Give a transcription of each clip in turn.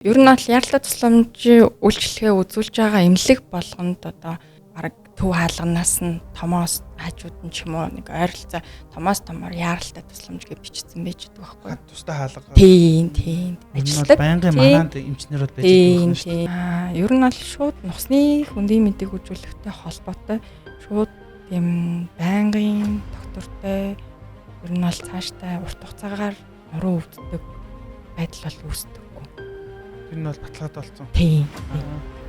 Ер нь бол яралтай тусламжийн үйлчлэгээ үзүүлж байгаа эмнэлэг болгонд одоо бараг төв хаалганаас нь томоос хажууд нь ч юм уу нэг ойролцоо томоос томоор яралтай тусламж гэж бичсэн байж байгаа байхгүй. Тустай хаалга. Тийм. Ажилтдаг. Байнгын манад эмчнэрүүд байж байгаа шүү дээ. Ер нь бол шууд нусны хөндийн мэдээг үзүүлэхтэй холбоотой шууд тийм байнгын доктортой ер нь бол цааштай урт хугацаагаар нуруу өвддөг байдал бол үүсдэг. Тэр нь бол баталгаад болсон. Тийм.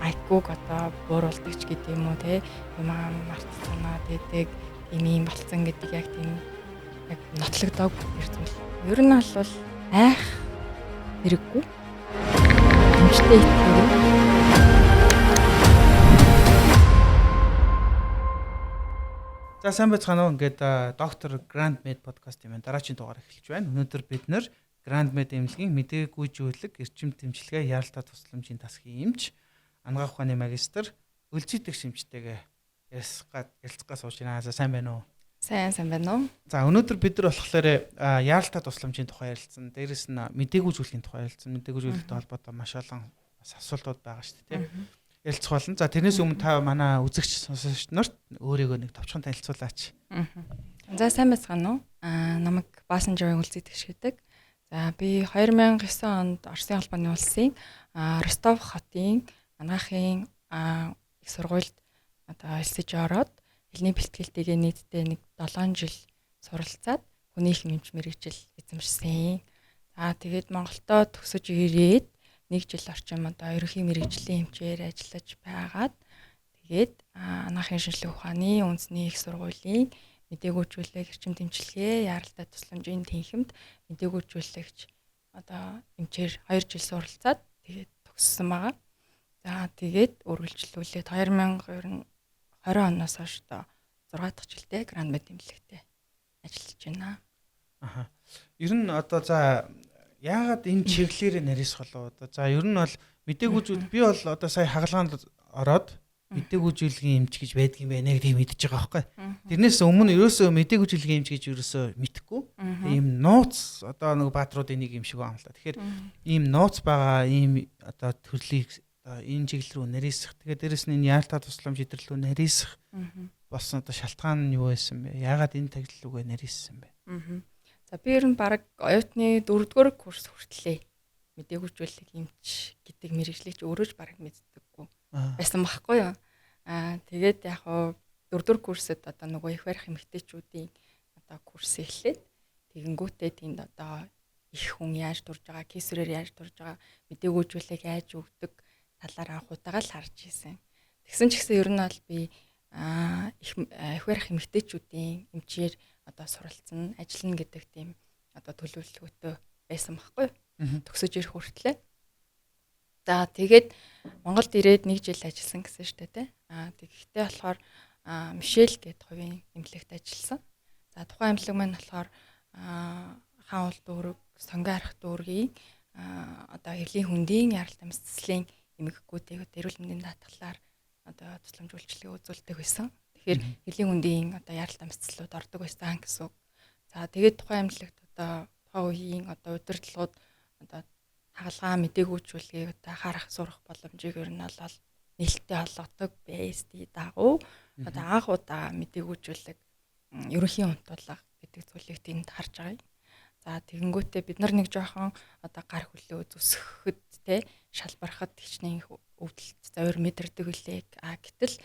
Айкуг одоо бууруулдаг ч гэдэг юм уу те. Юм мартцанаа тэдэг ийм болцсон гэдэг яг тийм яг нотлогдоог тэр зүйл. Ер нь бол айх хэрэггүй. Эмчтэй итгэв. За сайн байцгаана уу. Ингээд доктор Grand Med подкаст юм. Дараагийн дугаар эхэлж байна. Өнөөдөр бид нэр Grand Med эмнэлгийн мэдээгүйжүүлэг эрчим тэмчилгээ яралтай тусламжийн засгийн эмч ангаах ухааны магистр өлзийдэх шимжтэйгээ ярилцгаа сууж байна. За сайн байна уу? Сайн байна уу? За өнөөдөр бид нар болохоор яралтай тусламжийн тухай ярилцсан. Дээрээс нь мэдээгүйжүүлэхийн тухай ярилцсан. Мэдээгүйжүүлэлттэй холбоотой маш олон асуултууд байгаа шүү дээ, тийм. Ярилцах болно. За тэрнээс өмнө та манай үзэгч сонсогч нарт өөрийгөө нэг товчхон танилцуулаач. За сайн байцгаана уу? Намайг Баасан Жавын өлзийдэх шидэг. За би 2009 онд Оросын албаны улсын Ростов хотын анагаахын их сургуульд одоо элсэж ороод хэлний бэлтгэлтэйгээ нийтдээ нэг 7 жил суралцаад хүний их эмч мэргэжил эзэмшсэн. За тэгээд Монголдо төгсөж ирээд 1 жил орчим одоо ерөнхий мэргэжлийн эмчээр ажиллаж байгаад тэгээд анагаахын шинжилгээ ухааны үндэсний их сургуулийн мэдээгүйжүүлэг эрчим тэмчилгээ яралтай тусламжийн тэнхимд мэдээгүйжүүлэгч одоо эмчээр 2 жил суралцаад тэгээд төгссөн байгаа. За тэгээд үргэлжлүүлээд 2020 оноос хойш одоо 6 дахь жилдээ Grand Med эмнэлэгтээ ажиллаж байна. Ер нь одоо за яагаад энэ чиглэлээр нарийсах болов? За ер нь бол мэдээгүйжүүл би бол одоо сая хагалгаанд ороод мэдээгүйжүүлгийн эмч гэж байдгийн байна гэдгийг мэдчихэж байгаа байхгүй. Тэрнээс өмнө ерөөсөө мэдээгүйжүүлгийн эмч гэж ерөөсөө мэдхгүй. Ийм нууц одоо нэг баатруудын нэг юм шиг байна л да. Тэгэхээр ийм нууц байгаа ийм одоо төрлийг энэ чиглэл рүү нарийсах. Тэгээд дээрэс нь энэ яаралтай тусламж идэрлүү нарийсах болсон одоо шалтгаан нь юу байсан бэ? Яагаад энэ таглал рүүгээ нарийссан бэ? За би ер нь баг оюутны 4-р курс хүртлээ мэдээгүйжүүлэг эмч гэдэг мэргэжлийг ч өөрөө ч баг мэддэггүй байсан байхгүй юу. Тэгээд яг хоо 4-р курсэд одоо нөгөө их барих эмэгтэйчүүдийн одоо курс эхлээд тэгэнгүүтээ тэнд одоо их хүн яаж дурж байгаа, кейсрээр яаж дурж байгаа, мэдээгүйжүүлэг яаж өгдөг талаар анхуйтайгаа л харж ийсэн. Тэгсэн ч гэсэн ер нь бол би их барих эмэгтэйчүүдийн эмчээр одоо суралцсан, ажиллана гэдэг тийм одоо төлөвлөгөөтэй байсан байхгүй юу. Төгсөж ирэх хүртлээ. За тэгээд Монголд ирээд 1 жил ажилласан гэсэн шүү дээ. Тэгэхдээ болохоор Мишель гэдэг хувийн эмнэлэгт ажилласан. За тухайн эмнэлэг маань болохоор хаан уул дүүрэг, сонгон арх дүүргийн одоо хэвлийн хөндийн яралтай мэдслийн эмэгэгүүдийг эрүүл мэндийн даатгалаар одоо тусламж үйлчилгээ үзүүлдэг байсан. Тэгэхээр хэвлийн хөндийн одоо яралтай мэдслүүд ордог байсан гэсэн үг. За тэгээд тухайн эмнэлэгт одоо тухайн үеийн одоо удирдлагууд одоо хагалгаа мэдээгүйжүүлгийг одоо харах сурах боломжийг ер нь бол нээлттэй олгодог BSD дагуу одоо анх удаа мэдээгүйжүүлэг ерөнхий унтуулга гэдэг зүйлийг тэнд харж байгаа юм. За тэгэнгүүтээ бид нар нэг жоохон одоо гар хөлөө зүсгэхэд те шалбархад хичнээн өвдөлт завир мэдэрдэг үлээ. Гэтэл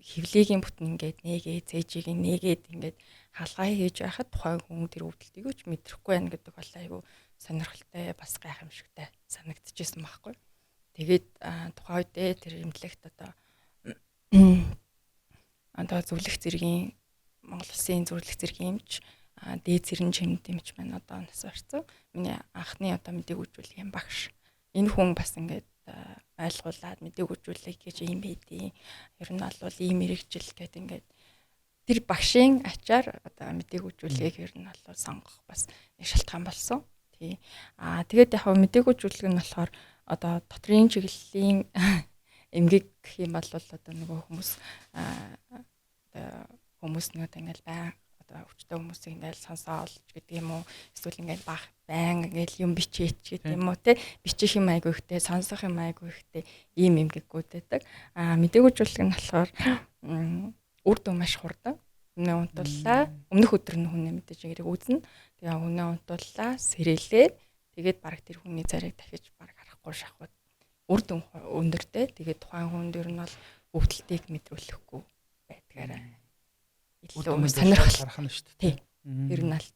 хевлигийн бүтэн ингээд нээгээ цээжийг нээгээд ингээд хаалгаа хийж байхад тухайн хүн тэр өвдөлтийг ч мэдрэхгүй байна гэдэг бол айгүй сонирхолтой бас гайхамшигтай санагдчихсэн байхгүй. Тэгээд тухайн үедээ тэр эмнэлэгт одоо зөвлөх зэргийн Монгол Улсын зөвлөх зэргийн эмч дээд зэрэн чимд эмч маань одоо нас барьсан. Миний анхны одоо мэдээгүйжүүлэхийн багш. Энэ хүн бас ингээд ойлгуулад мэдээгүйжүүлэх гэж юм байдیں۔ Ер нь бол ийм мэрэгжил гэдэг ингээд тэр багшийн ачаар одоо мэдээгүйжүүлэхийг ер нь бол сонгох бас нэг шалтгаан болсон. Тэгээд яг мэдээгүйжүүлэг нь болохоор одоо дотрийн чиглэлийн эмгэг гэх юм бол одоо нөгөө хүмүүс нэг одоо ингээл одоо өвчтөе хүмүүсийг ингээл сонсоо олж гэдэг юм уу эсвэл ингээл бах байн ингээл юм бичээч гэдэг юм уу те бичих юм айгүй ихтэй сонсох юм айгүй ихтэй ийм эмгэгүүд байдаг. Мэдээгүүжүүлэг нь болохоор үр дүн маш хурдан. Үнэ унтууллаа. Өмнөх өдөр нь хүнээ мэдээж ирэг үзнэ. Тэгээ үнэ унтууллаа, сэрээлээ. Тэгээд баг тэр хүний царайг дахиж баг харахгүй шахууд. Үр дүн өндөртэй. Тэгээд тухайн хүнд ер нь бол өвдөлтийг мэдрүүлэхгүй байдгаараа илүү сонирхол харах нь шүү дээ. Ер нь аль.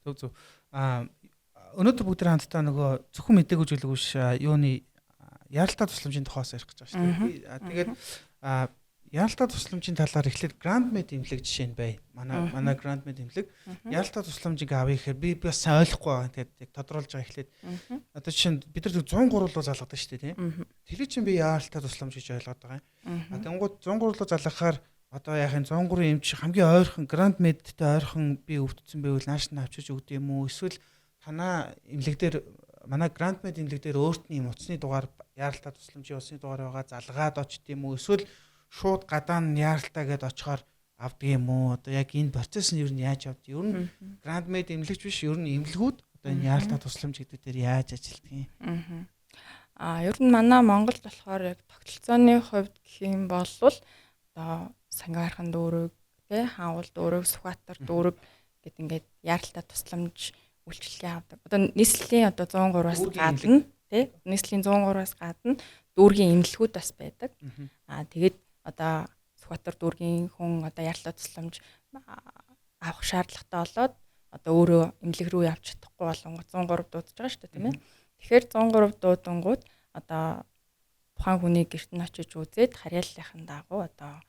Зөв. Өнөөдөр бүгд хамтдаа нөгөө зөвхөн мэдээг үзүүлэг биш юуны яралтай тусламжийн тухайс ярих гэж байгаа шүү дээ. Тэгээд яралтай тусламжийн талаар эхлээд Grand Med эмнэлэг жишээ нь бай. Манай Grand Med эмнэлэг яралтай тусламжийг авъя гэхээр би бас сайн ойлгохгүй байгаа. Тэгээд яг тодруулж байгаа эхлээд одоо жишээ нь бид нар 103 руу залгадаг шүү дээ тийм. Тэр чинь би яралтай тусламж гэж ойлгоод байгаа юм. Тэнгууд 103 руу залгахаар одоо яг энэ 103 эмч хамгийн ойрхон Grand Med-тэй ойрхон би өвдсөн байвал нааш нь авчиж өгд юм уу? Эсвэл танаа эмнэлэг дээр манай Grand Med эмнэлэг дээр өөртний юм утасны дугаар яралтай тусламжийн усны дугаар байгаа залгаад очд юм уу? Эсвэл шууд гадаа нь яаралтай гэдээ очихоор авдаг юм уу? Одоо яг энэ процесс нь ер нь яаж явдаг? Ер нь Grand Med эмнэлэгч биш, ер нь эмнэлгүүд одоо энэ яаралтай тусламж гэдэг дээр яаж ажилладаг юм? Ер нь манай Монголд болохоор яг тогтолцооны хувьд гэх юм бол одоо Сангаархан дүүрэг, тэ хаавал дүүрэг, Сүхбаатар дүүрэг гэд ингээд яаралтай тусламж үйлчлэгээ авдаг. Одоо нийслэлийн одоо 103-аас гадна, тэ нийслэлийн 103-аас гадна дүүргийн эмнэлгүүд бас байдаг. Тэгээд одоо Сүхбаатар дүүргийн хүн одоо яаралтай тусламж авах шаардлагатай болоод одоо өөрөө эмнэлэг рүү явж чадахгүй болонгод 103 дуудаж байгаа шүү дээ, тийм ээ. Тэгэхээр 103 дуудангууд одоо тухайн хүний гэрт нь очиж үзээд харьяаллынхын дагуу одоо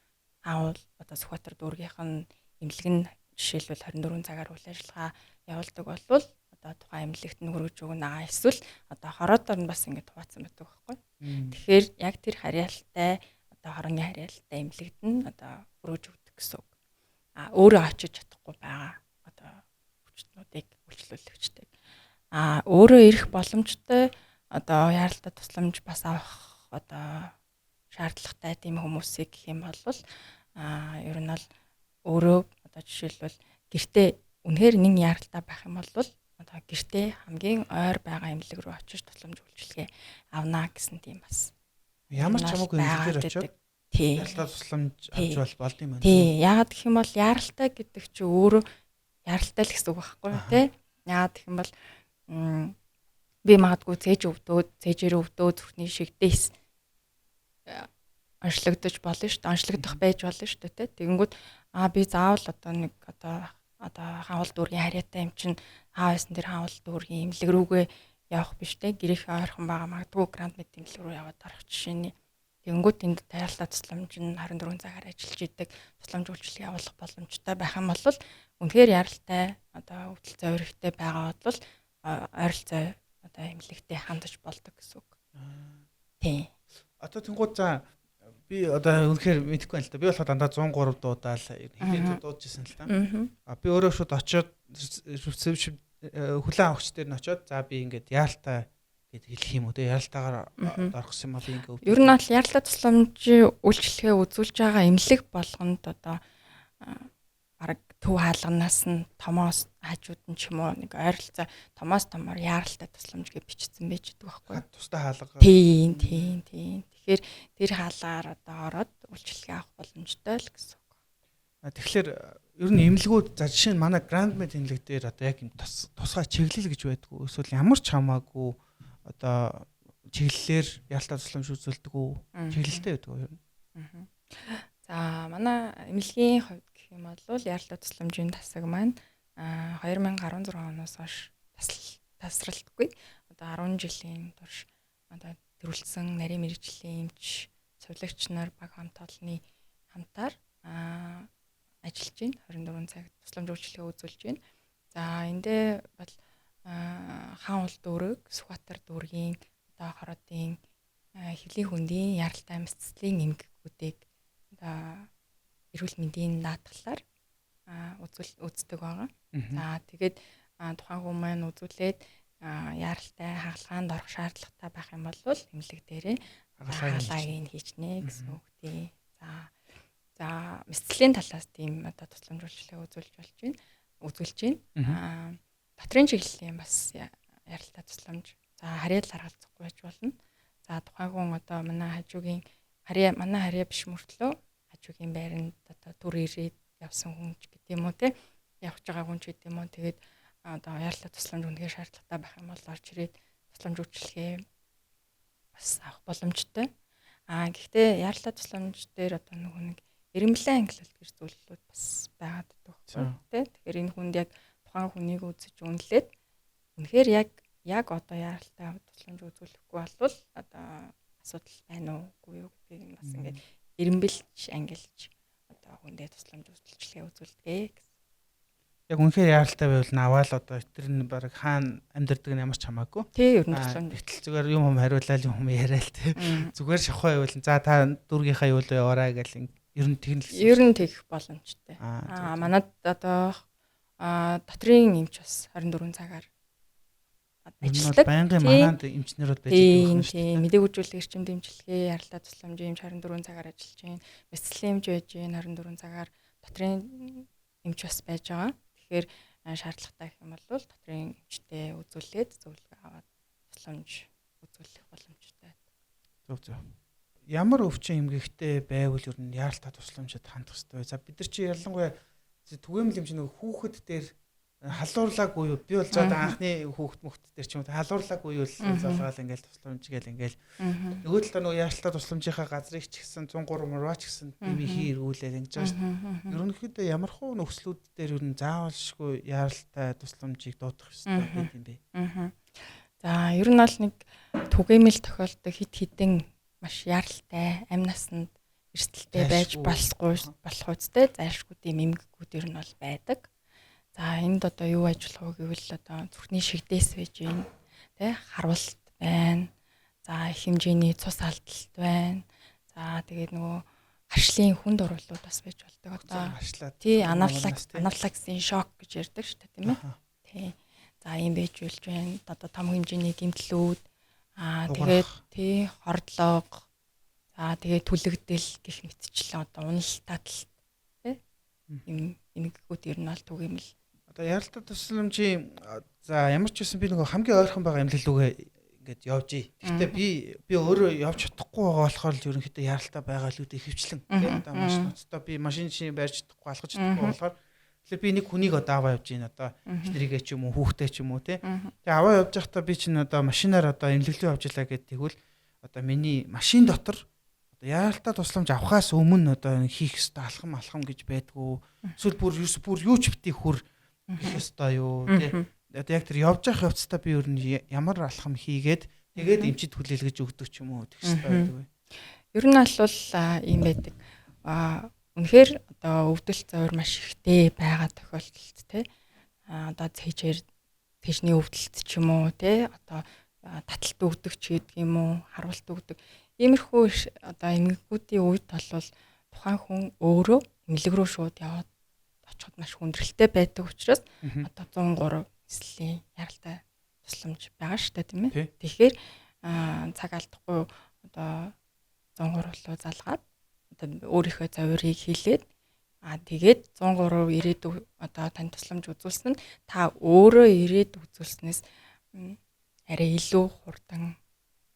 хаавал одоо Сүхбаатар дүүргийнх нь эмнэлэг нь жишээлбэл 24 цагаар үйл ажиллагаа явуулдаг болвол одоо тухайн эмнэлэгт нь хөргөж өгнө. Эсвэл одоо хороодоор нь бас ингэж хуваацсан байдаг байхгүй. Тэгэхээр яг тэр харьяалтай одоо хорооны харьяалтай эмнэлэгт нь одоо хөргөж өгдөг гэсэн үг. Өөрөө очиж чадахгүй байгаа одоо хүчнүүдийг үйлчлүүлэгчтэй. Өөрөө ирэх боломжтой одоо яаралтай тусламж бас авах одоо шаардлагатай тийм хүмүүсийг гэх юм бол ер нь бол өөрөө одоо жишээлбэл гэртээ үнэхээр нэг яаралтай байх юм бол одоо гэртээ хамгийн ойр байгаа эмнэлэг рүү очиж тусламж үйлчилгээ авнаа гэсэн тийм бас ямар ч хамаагүй эмнэлгээр очиод яаралтай тусламж авч болд юм байна. Тий, яагаад гэх юм бол яаралтай гэдэг чинь өөрөө яаралтай л гэсэн үг байхгүй юу те? Яагаад гэх юм бол би магадгүй цээжээр өвдөө зүрхний шигдээс онцлогдож болно шүү дээ. Онцлогдох байж болно шүү дээ. Тэгэнгүүт би заавал одоо нэг одоо хаавал дүүргийн харьяатай юм чинь хаавсан тэр хаавал дүүргийн эмнэлэг рүүгээ явах биш те. Гэрээхээ ойрхон байгаа магадгүй Grand Med эмнэлэг рүү яваад орох жишээний. Тэгэнгүүт энд тариаллаа тусламж нь 24 цагаар ажиллаж идэг тусламж үйлчилгээ явуулах боломжтой байх юм бол үнэхээр яралтай одоо өвдөл зовирхтэй байгаа бол ойролцоо одоо эмнэлэгтэй хандаж болдог гэсэн үг. Тий. Одоо тэнгууд за би одоо үнэхээр мэдэхгүй байна л да. Би болохоор дандаа 103 дуудаал хэлээд дуудажсэн л та. Би өөрөө шууд очиод хүлэн авахч дээр нь очиод за би ингээд яаралтай гэд хэлэх юм уу те яралтайгаар орохсон юм бол ингээд ер нь бол яралтай тусламжийн үйлчлэгээ үзүүлж байгаа эмнэлэг болгонд одоо бараг төв хаалганаас нь томоос хажууд нь ч юм уу нэг ойролцоо томоос томоор яаралтай тусламж гэж бичсэн байж байгаа байхгүй. Тустай хаалга. Тийм. Тэгэхээр тэр хаалгаар одоо ороод үйлчлэгээ авах боломжтой л гэсэн үг. Тэгэхээр ер нь эмнэлгүүд за жишээ нь манай Grand Med эмнэлэг дээр одоо яг юм тусгай чиглэл гэж байдгүй. Эсвэл ямар ч хамаагүй одоо чиглэлээр яалтаа тусламж үзүүлдэг үү? Чиглэлтэй байдаг уу ер нь? За манай эмнэлгийн хувьд гэх юм бол яалтаа тусламжийн тасаг маань 2016 оноос хойш тасралтгүй. Одоо 10 жилийн турш одоо төрүүлсэн нарийн мэргэжлийн эмч цувлагч нар баг хамт олонны хамтаар ажиллаж байна. 24 цаг тусламж үйлчилгээ үзүүлж байна. За эндээ бол хаавал дүүрэг, Сүхбаатар дүүргийн одоо хороодын хэвлийн хөндийн яралтай амьсгалын эмгэгүүдийг одоо эрүүл мэндийн даатгалаар үздэг байгаа. За тэгээд тухайн хүн маань үзүүлээд яралтай хагалгаанд орох шаардлагатай байх юм бол эмнэлэг дээрээ хагалгааг нь хийж нэ гэсэн үг тий. За мэдслийн талаас тийм одоо тусламж үйлчлэгээ үзүүлж байна. Дотрийн чиглэлийн бас ярилцлага тусламж. За харьяал харгалзахгүй байж болно. За тухайн хүн одоо манай харьяа биш мөртлөө хажуугийн байранд одоо түр ирээд явсан хүн ч гэдэг юм уу те явж байгаа хүн ч гэдэг юм уу тэгээд одоо ярилцлага тусламж үнэхээр шаардлагатай байх юм бол орж ирээд тусламж үйлчлэгээ бас авах боломжтой. Гэхдээ ярилцлага тусламж дээр одоо нэг эренбэлэн ангилалт гэж зүйлүүд бас байгаад байдаг тий. Тэгэхээр энэ хүнд яг тухайн хүнийг үзэж үнэлээд үнэхээр яг одоо ярилцлага тусламж үзүүлэхгүй болвол одоо асуудал байна уугүй юу гэдгийг нь бас ингээд эренбэлж ангилж одоо хүндээ тусламж үйлчлэгээ үзүүлдэг. Яг үнэхээр яралтай байвал наваал одоо тэр нь баг хаана амьдардаг нь ямар ч хамаагүй. Тий, ер нь тусламж. Гэтэл зүгээр юм хариулаад юм яриад тий. Зүгээр шахаа явуул. За та дүүргийнхаа юу л яваарай гэл ер нь тэгнэ. Ер нь тэгэх боломжтой. Манад одоо дотрийн эмч бас 24 цагаар ажилладаг. Байнгын манад эмчнэрүүд байж байгаа юм шүү дээ. Мэдээг үзүүлэх эрчим дэмжлэгээ, яралтай тусламжийн эмч 24 цагаар ажиллаж байна. Мэдслийн эмч байж байна 24 цагаар дотрийн эмч бас байж байгаа. Тэгэхээр шаардлагатай гэх юм бол дотрийн эмчтэй үзүүлээд зөвлөгөө аваад тусламж үзүүлэх боломжтой. Зөв. Ямар өвчин эмгэгтэй байвал ер нь яаралтай тусламжид хандах хэрэгтэй. За бид нар чи ялангуяа түгээмэл эмч нэг хүүхэд дээр халуурлаагүй юу? Би бол зоод анхны хүүхэд мөхт дээр ч юм уу халуурлаагүй юу л залгаал ингээл тусламж гээл ингээл нөгөө талаа нөгөө яаралтай тусламжийнхаа газрыг ч гэсэн 103 мураач гэсэн бивихи эргүүлээд ингэж байгаа шүү дээ. Ерөнхийдөө ямар хуу нөхцлүүд дээр ер нь заавалшгүй яаралтай тусламжийг дуудах хэрэгтэй гэдэг юм бэ? За ер нь бол нэг түгээмэл тохиолддог хидэн маш яаралтай амь насанд эрсдэлтэй байж болох үстэй зайлшгүй тийм эмгэгүүд ер нь бол байдаг. За энд одоо юу ажиллах вэ гэвэл одоо зүрхний шигдээс байж байна. Тэ харвалт байна. За их хэмжээний цус алдалт байна. За тэгээд нөгөө харшлын хүнд оруулууд бас байж болдог. Одоо тий анафлаксын шок гэж ярьдаг шүү дээ тийм ээ. Тий. За ийм байж болж байна. Одоо том хэмжээний гэмтлүүд тэгээд тий хордлого тэгээд түлэгдэл гэх мэтчлэн одоо унал таталт тий ийм эмгэгүүд ер нь бол түгээмэл. Одоо яралтай тусламжийн за ямар ч байсан би нөгөө хамгийн ойрхон байгаа эмнэлэг рүүгээ ингээд явж ий. Гэхдээ би өөрөө явж чадахгүй байгаа болохоор л ерөнхийдөө яралтай байгаа л үүдээ хөвчлэн тий одоо машин ноцтой би машин чинь барьж чадахгүй алхаж чадахгүй болохоор тэгэхээр би нэг хүнийг одоо аваа явж ийн одоо эхнэрийгээ ч юм уу хүүхдээ ч юм уу тий. Тэгээ аваа явж байхдаа би чинь одоо машинаар одоо эмнэлэг рүү явж илаа гэдэг тэгвэл одоо миний машин дотор одоо яралтай тусламж авахаас өмнө одоо хийх ёстой алхам гэж байдгүй. Эсвэл бүр юу ч битгий хүр хийх ёстой юу тий. Одоо яг тэр явж явах явцдаа би ер нь ямар алхам хийгээд тэгээд эмчид хүлээлгэж өгдөг ч юм уу тэгэх ёстой байдаг вэ? Ер нь бол ийм байдаг. Үнэхээр одоо өвдөл зовир маш ихтэй байгаа тохиолдолд тий. Одоо цэжний өвдөлт ч юм уу тий. Одоо таталт өгдөг ч гэдэг юм уу, харвалт өгдөг. Иймэрхүү одоо эмгэгүүдийн үед бол тухайн хүн өөрөө эмнэлэг рүү шууд яваад очиход маш хүндрэлтэй байдаг учраас одоо 103 эслийн яралтай тусламж байгаа шүү дээ тийм ээ. Тэгэхээр цаг алдахгүй одоо 103 руу залгаад одоо өөрийнхөө зовирыг хийлээд тэгээд 103 ирээд одоо тань тусламж үзүүлсэн нь та өөрөө ирээд үзүүлснээс арай илүү хурдан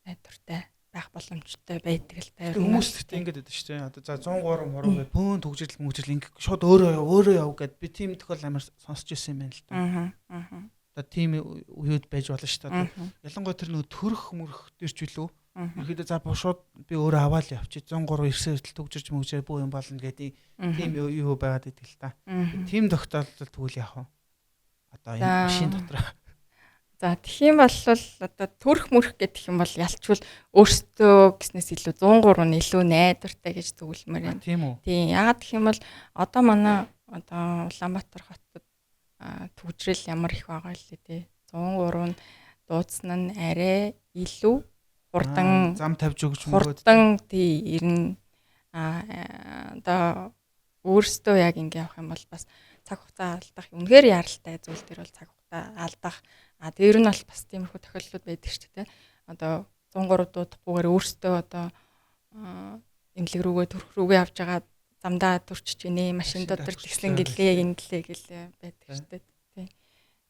найдвартай байх боломжтой байдаг л та. Хүмүүс гэхдээ ингэж байдаг шүү дээ. Одоо за 103 муруу бай бөөн төгжрэл ингэ шууд өөрөө яв гэд би тийм тохиол амар сонсч ирсэн юм байна л да. Одоо тийм үед байж болно шүү дээ. Ялангуяа тэр нөгөө төрөх мөрөх дээр ч билүү. Ерөөдөө за шууд би өөрөө аваад явчих 103 ирсэн хүртэл төгжирч мөгжээ бүх юм болно гэдэг тийм юу байгаад идэг л та. Тийм тохиолдолд тэгвэл яах вэ? Одоо энэ машин дотор. За тэгхийн бол одоо төрөх мөрөх гэдэг юм бол ялчвал өөртөө гэснээс илүү 103 нь илүү найдвартай гэж зөвлөмөр юм. Тийм үү? Тийм. Яагаад гэх юм бол одоо манай одоо Улаанбаатар хотод төгжрэл ямар их байгаа л дээ. 103 нь дуудсан нь арай илүү хурдан зам тавьж өгч мөгөөд. Хурдан тий ирнэ. Одоо өөртөө яг ингэ явах юм бол бас цаг хугацаа алдах. Үнэхээр яралтай зүйл төр бол цаг хугацаа алдах. Тэр нь бол бас тиймэрхүү тохиолдлууд байдаг шүү дээ. Одоо 103 дуудахгүйгээр өөртөө одоо эмнэлэг рүүгээ төрөх рүүгээ явж байгаа замдаа турчиж гинэ, машин дотор тэгсэн гэлээ, ингэлээ гэлээ байдаг шүү дээ. Тий.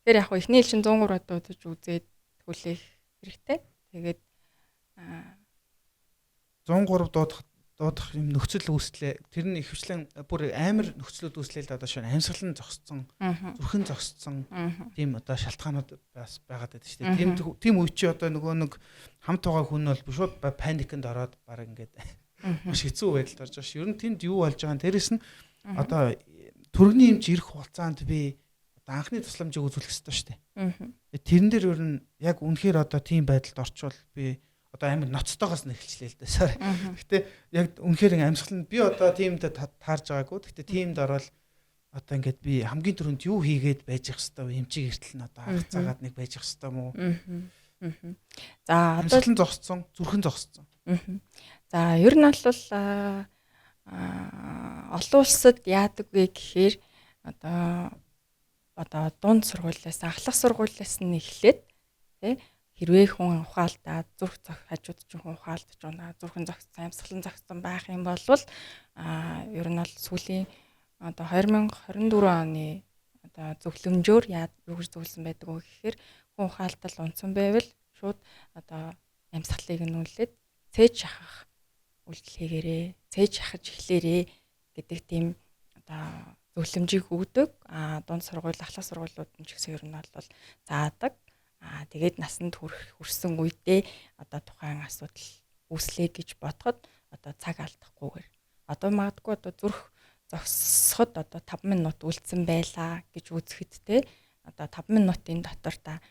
Тэгэхээр яг ихний ил чинь 103 дуудаж үзээд хүлээх хэрэгтэй. Тэгээд 103 дуудах юм нөхцөл үүслээ. Тэр нь ихвчлэн бүр амар нөхцлүүд үүслээ л одоо шинэ амьсгалан зогсцсон, зүрхэн зогсцсон тийм одоо шалтгаанууд бас байгаад байдаг шүү дээ. Тийм үе чи одоо нөгөө нэг хамт байгаа хүн бол шууд паникнд ороод баг ингээд маш хэцүү байдалд орж байгаа ш. Ер нь тэнд юу болж байгаа нь дээрэс нь одоо төрөгний эмч ирэх хугацаанд би одоо анхны тусламжийг үзүүлэх хэрэгтэй шүү дээ. Тэрэн дээр ер нь яг үнэхээр одоо тийм байдалд орчвол би одоо амар ноцтойгоос нь эхэлчлээ л дээ. Гэхдээ яг үнэхээр амьсгал нь би одоо тиймд таарж байгаагүй. Гэхдээ тиймд ороод одоо ингээд би хамгийн түрүүнд юу хийгээд байж их хэвээр эмчиг эртэл нь одоо арга цагаад нэг байж их хэвээр мó. За одоо амьсгал нь зогссон, зүрхэн зогссон. За ер нь бол олон улсад яадаг вэ гэхээр одоо дунд сургуулиас, ахлах сургуулиас нь эхлээд тий хэрвээ хүн ухаалтаа зүрх хажууд чинь хүн ухаалтж байна, зүрхэн зогссон, амьсгалан зогссон байх юм бол ер нь бол сүүлийн одоо 2024 оны одоо зөвлөмжөөр юу гэж зөвлөсөн байдаг вэ гэхээр хүн ухаалтал унтсан байвал шууд одоо амьсгалыг нь үлээд цээж шахах үйлдэл хийгээрээ, цээж шахаж эхлээрээ гэдэг тийм одоо зөвлөмжийг өгдөг. Дунд сургууль, ахлах сургуулиуд нь ч гэсэн ер нь бол заадаг. Тэгээд насанд хүрсэн үедээ одоо тухайн асуудал үүслэе гэж бодоход одоо цаг алдахгүйгээр одоо магадгүй одоо зүрх зогсоход одоо 5 минут үлдсэн байлаа гэж үзэхэд те одоо 5 минутын дотор та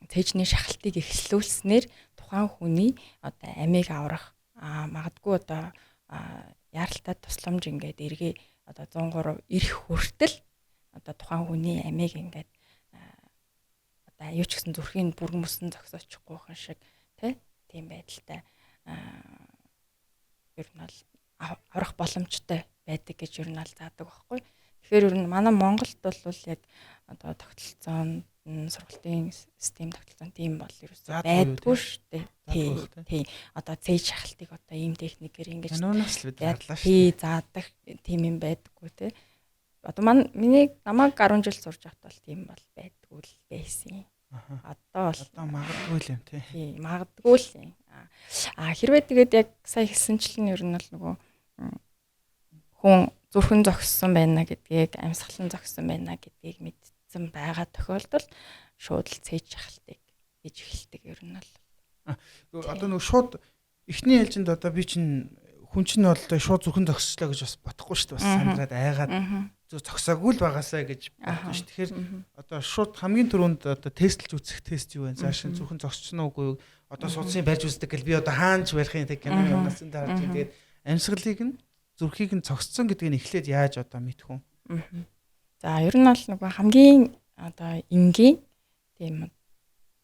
цээжний шахалтыг эхлүүлснээр тухайн хүний одоо амийг аврах магадгүй одоо яаралтай тусламж ингээд эргээ одоо 103 ирэх хүртэл одоо тухайн хүний амийг ингээд юу ч гэсэн зүрхийн бүрэн мөсөн зогсоочихгүй хэн шиг тийм байдалтай ер нь бол аврах боломжтой байдаг гэж ер нь бол заадаг байхгүй. Тэгэхээр ер нь манай Монголд бол яг одоо тогтолцоон сургалтын систем тогтолцоон тийм бол ерөөсөө байдгүй шүү дээ. Тийм. Одоо цээж шахалтыг одоо ийм техникээр ингэж заадаг тийм юм байдаггүй те. Одоо намайг 10 жил сурж байхад бол тийм бол байдгүй л байсан. Одоо магадгүй л юм тий. Тийм, магадгүй л юм. Хэрвээ тэгээд яг сая хэлсэнчлэн ер нь бол нөгөө хүн зүрхэн зогссон байна гэдгийг, амьсгалан зогссон байна гэдгийг мэдсэн байгаа тохиолдолд шууд л цээж шахалтыг хийж эхэлдэг ер нь бол. Одоо нөгөө шууд эхний ээлжинд одоо би чинь хүн чинь бол шууд зүрхэн зогсчлаа гэж бас бодохгүй шүү дээ. Бас сандраад айгаад зогсоогүй л байгаасаа гэж бодсон шүү. Тэгэхээр одоо шууд хамгийн түрүүнд одоо тестлж үзэх тест юу вэ? Заашин зүрхэн зогсчихно уугүй юу? Одоо судсын барьж үздэг гэл би одоо хаанч барихын тэг кино юмнасан дээр харж тэгээд амьсгалыг нь зүрхийг нь цогцсон гэдгийг эхлээд яаж одоо мэдэх вэ? За ер нь бол нөгөө хамгийн одоо энгийн тийм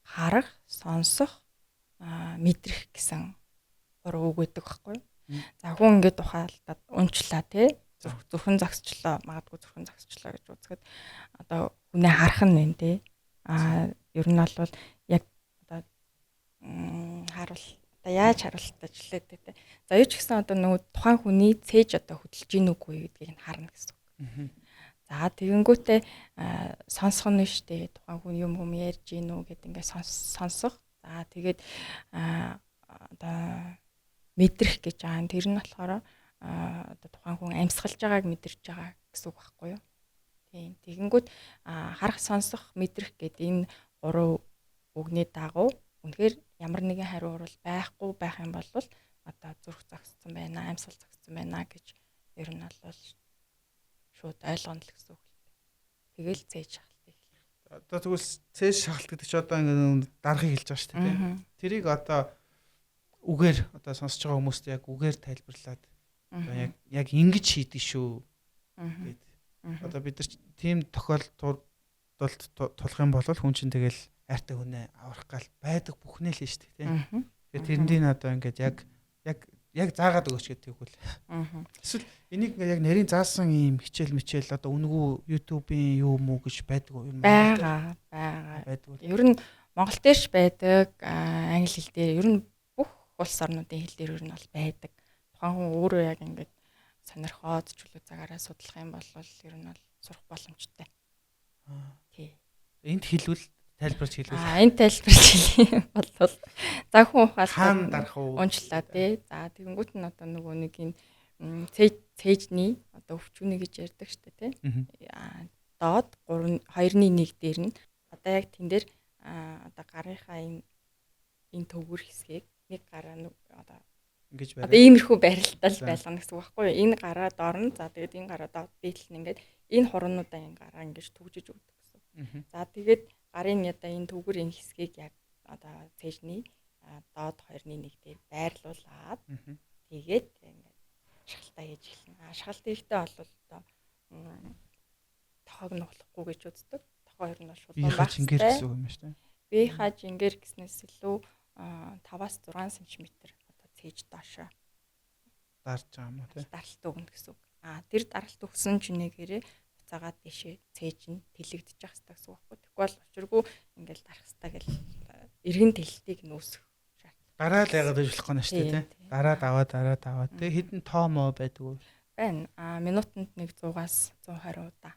харах, сонсох, мэдрэх гэсэн 3 үг гэдэг байхгүй. За хүн ингээд ухаалтаад унчлаа тий зүрхэн зогсчлоо, магадгүй зүрхэн зогсчлоо гэж үзэхэд одоо хүнээ харах нь вэ тий. Ер нь бол яг одоо харуул одоо яаж харуултаж лээ тий. За юу ч гэсэн одоо нөгөө тухайн хүний цээж одоо хөдөлж гин үгүй гэдгийг нь харна гэсэн үг. За тэгэнгүүтээ сонсох нь шүү дээ. Тухайн хүн юм ярьж гин үү гэд ингээд сонсох. За тэгээд одоо мэдрэх гэж байгаа. Тэр нь болохоор одоо тухайн хүн амьсгалж байгааг мэдэрч байгаа гэсэн үг байхгүй юу? Тийм. Тэгэнгүүт харах, сонсох, мэдрэх гэдэг энэ 3 үгний дагуу үнэхээр ямар нэгэн хариу урвал байхгүй байх юм бол одоо зүрх зогссон байна, амьсгал зогссон байна гэж ер нь бол шууд ойлгоно л гэсэн үг л дээ. Тэгэл цээж шахалт их. Одоо тэгвэл цээж шахалт гэдэг чи одоо ингэ дарахыг хэлж байгаа шүү дээ. Тэрийг одоо үгээр одоо сонсож байгаа хүмүүст яг үгээр тайлбарлаад яг ингэж хийдэг шүү гэд. Одоо бид нар тийм тохиолдолд тулах юм бол хүн чинь тэгэл айртай хүнээ аврах гал байдаг бүхнээ л шүү дээ тийм. Тэгэхээр тэрний одоо ингээд яг заагаад өгөөч гэдэг тэгвэл. Эсвэл энийг яг нарийн заасан юм хичээл одоо үнгүү YouTube-ийн юу мүү гэж байдгүй юм байгаа. Ер нь Монгол дээрч байдаг, англи хэл дээр ер нь бүх улс орнуудын хэл дээр ер нь бол байдаг. Тухайн хүн өөрөө яг ингээд сонирхоод чөлөө цагаараа судлах юм бол ер нь бол сурах боломжтой. Тий. Энд хэлвэл тайлбарч хэлвэл энэ тайлбарч хэлэх юм бол за хүн хаана ухаалт дарах уу? унчлаа тий. За тэгэнгүүт нь одоо нөгөө нэг энэ цээжний одоо өвчүүнэ гэж ярьдаг штэ тий. Доод 2-1 дээр нь одоо яг тэн дээр одоо гарынхаа энэ төвгөр хэсгийг нэг гараа одоо ингэж байна. Одоо иймэрхүү барилтал байлгана гэсэн үг байхгүй юу? Энэ гараа доор нь за тэгээд энэ гараа доод биелэл нь ингээд энэ хорнуудаа энэ гараа ингэж төгжиж өгдөг гэсэн. За тэгээд гарын одоо энэ төвгөр энэ хэсгийг яг одоо цээжний доод 2-1 дээр байрлуулад тэгээд ингээд ашиглалтаа хийж эхэлнэ. Ашиглалт хийхдээ бол одоо тохоог нуглахгүй гэж үздэг. Тохоо ер нь бол шууд байх шингээр гэсэн үг юм шүү дээ. Бие шингээр гэснээс илүү 5-6 см одоо цээж доошоо дарж байгаа юм уу тий? Даралт өгнө гэсэн үг. Тэр даралт өгсөн чинээгээрээ буцаагаад дэшээ цээж нь тэлэгдэж явах хэрэгтэй гэсэн үг байхгүй. Тэгэхгүй бол учиргүй ингээл дарах хэрэгтэй гэл эргэн тэлтийг нөөсөх шаардлага. Дараа л яагаад гэж болохгүй нь шүү дээ тий? Дараад аваад тий хэдэн тоо моо байдаг уу? Байна. Минутанд нэг 100-аас 120 удаа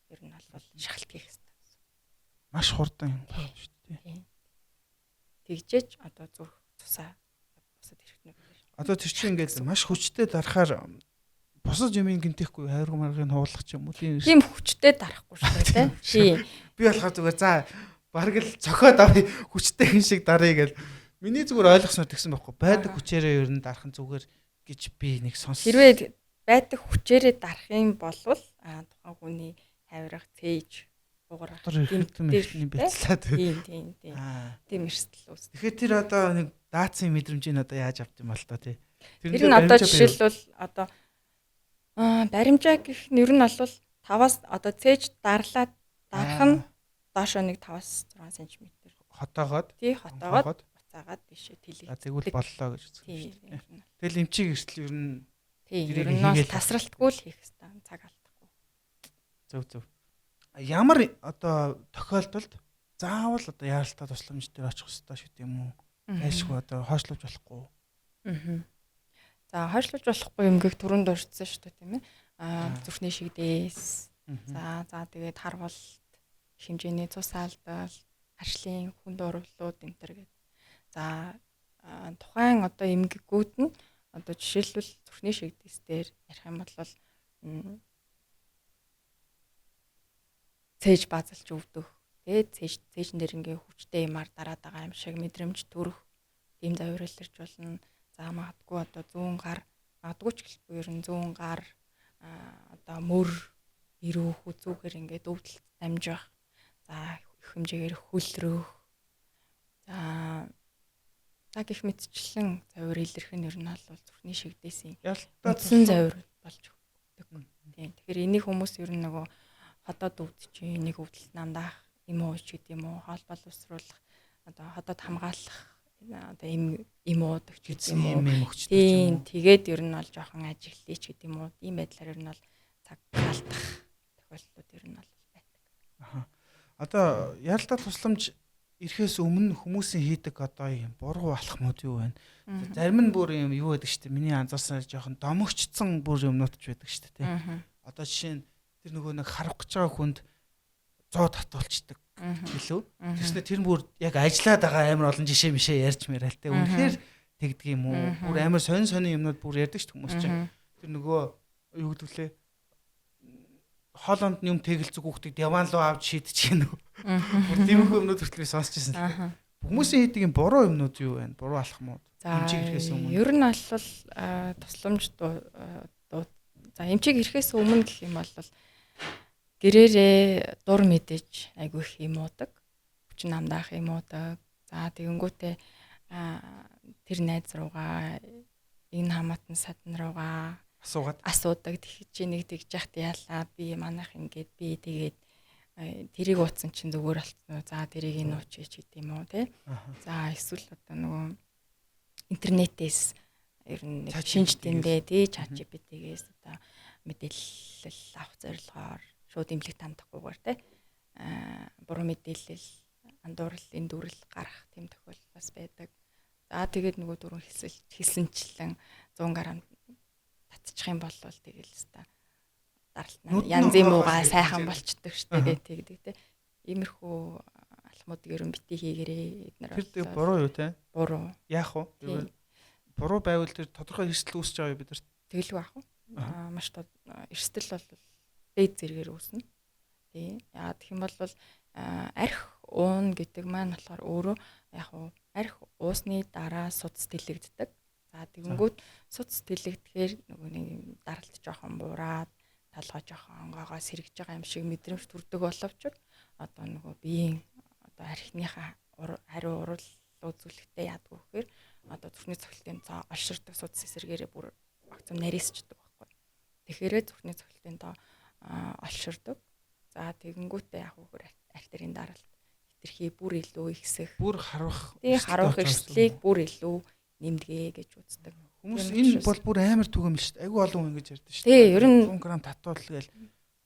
ер нь бол шахалт хийх хэрэгтэй гэсэн. Маш хурдан юм байна шүү дээ. Тэгжээч одоо зүрх тусаа бусад хэрэгтнүүд. Одоо тэр чинь ингээд маш хүчтэй дарахаар бусад юмын гинтэхгүй хайрг маргыг хуулах ч юм уу тийм хүчтэй дарахгүй шүү дээ тий. Би болохоор зүгээр за бараг л цохоод авъя хүчтэй хин шиг даръя гэл миний зүгээр ойлгосноор тэгсэн байхгүй байдаг хүчээрээ ер нь дарах нь зүгээр гэж би нэг сонс. Хэрвээ байдаг хүчээрээ дарах юм бол тухайн хүний хайрга цээж угарах гэмтний бэлцлээ тийм. Тийм эрсдэл үүс. Тэгэхээр тэр одоо нэг даацын мэдрэмжийг одоо яаж авт юм бол та тий. Тэр нь одоо жишээлбэл одоо баримжаа гэх нь ер нь бол 5-аас одоо цээж дарлаад дарах нь доошоо нэг 5-6 см хотоогоод буцаагаад бишээ тэлээ. Тэгвэл боллоо гэж үзсэн шүү дээ. Тэгэл эмчиг эрсдэл ер нь ер нь бол тасралтгүй л хийх хэрэгтэй. Цаг алдахгүй. Зөв. Ямар одоо тохиолдолд заавал одоо яаралтай тусламж дээр очих хэрэгтэй шүү дээ юм уу? Айшгүй одоо хойшлуулж болохгүй. За хойшлуулж болохгүй юмгийг түрүүнд дурдсан шүү дээ тийм ээ. Зүрхний шигдээс. За тэгээд харвалт, хэмжээний цус алдал, харшлын хүнд урлууд энэ төр гэдэг. За тухайн одоо эмгэгүүд нь одоо жишээлбэл зүрхний шигдээс дээр ярих юм бол цээж базалж өвдөх тий цээжэн дээр ингээ хүчтэй юмар дараад байгаа юм шиг мэдрэмж төрөх тийм завирлэрч болно. За магадгүй одоо 100 гар магадгүй ч гэлгүй ер нь 100 гар одоо мөр ирүүх үзүүгээр ингээд өвдөлт дамжих. За их хэмжээгээр хөлрөх. За гэх мэтчлэн завир илэрх нь ер нь бол зүрхний шигдээсийн үндсэн завир болж өгдөг. Тийм. Тэгэхээр энийг хүмүүс ер нь нөгөө хотод өвдөж нэг өвдөлт намдаах юм уу ч гэдэг юм уу хоол боловсруулах одоо хотод хамгаалах одоо им уудаг ч гэдэг юм уу. Тийм. Тэгээд ер нь бол жоохон ажиглая ч гэдэг юм уу. Ийм байдлаар ер нь бол цаг алдах тохиолдлууд ер нь бол байдаг. Одоо яралтай тусламж ирэхээс өмнө хүмүүсийн хийдэг одоо юм буруу алхмууд юу байна? Зарим нь бүр юм юу байдаг штэ. Миний анзаарсаар жоохон домогчсон бүр юмнууд ч байдаг штэ тий. Одоо жишээ нь тэр нөгөө нэг харах гэж байгаа хүнд 100 татуулцдаг гэлөө. Тэрснэ тэр бүр яг ажиллаад байгаа амар олон жишээ мишээ ярьж мэрэл тэ. Үнэхээр тэгдэг юм уу? Бүр амар сонь юмнууд бүр ярьдаг ч хүмүүс чинь. Тэр нөгөө юу гэдгэлээ Холланд юм тэгэлцэг хүүхдийг диван руу авч шийдчих гэнэ. Бүр тиймэрхүү юмнууд хүртэл би сонсч байсан. Хүмүүсийн хийдэг юм буруу юмнууд юу вэ? Буруу алхмууд. Эмчиг ирэхээс өмнө. Ер нь бол тусламж за эмчиг ирэхээс өмнө гэх юм бол гэрээрээ дур мэдээж айгүй их юм уудаг. Хүчин намдаах юм уудаг. За тэгэнгүүтээ тэр найз руугаа энэ хамаатан садан руугаа асуудаг. Тэгэж чи нэг тэгж яхад яалаа би манайх ингээд би тэгээд тэрийг ууцсан чинь зүгээр болчихно. За тэрийг нууч ч гэдэг юм уу те. За эсвэл одоо нөгөө интернетээс ер нь шинжтэндээ тий чат GPT-гээс одоо мэдээлэл авах зорилгоор шууд имлэг тандахгүйгээр те буруу мэдээлэл андуурал эндүрэл гарах тийм тохиолдол бас байдаг. За тэгээд нөгөө дөрөв хэлсэнчлэн 100 грамм алдчих юм бол тэгэл хэвээр даралтнаа янз юм уугаа сайхан болчдөг штэ гэдэг те. Иймэрхүү алхмуудыг ерөн бити хийгэрээ эднэр бол. Тэр буруу юу те? Буруу. Яах вэ? Буруу байвал тэр тодорхой эрсдэл үүсэж байгаа юу бид нарт? Тэгэлгүй аах уу? Маш эрсдэл бол дээд зэрэгээр үүснэ. Тий. Яагаад гэх юм бол арх уун гэдэг маань болохоор өөрөө яг уу арх уусны дараа судас тэлэгддэг. За тэгэнгүүт судас тэлэгдэхээр нөгөө нэг даралт жоохон буураад талгаа жоохон онгоогоо сэргэж байгаа юм шиг мэдрэмж төрдөг боловч одоо нөгөө биеийн одоо архиныхаа хариу урал үзүүлэхтэй яадгүй гэхээр одоо зүрхний цохилтын цаа олширдаг судас эсэргээрээ бүр огцом нарийсчдаг байхгүй. Тэгэхээр зүрхний цохилтын тоо олширдаг. За тэгэнгүүтээ яг үгээр артерийн даралт хэтэрхий бүр илүү ихсэх. Бүр харвах. Тий харвах эрсдлийг бүр илүү нэмдэгэ гэж үздэг. Хүмүүс энэ бол бүр амар түгэм л шүү дээ. Айгүй олон хүн ингэж ярьдаг шүү дээ. Тий ер нь 100 г татвал гээл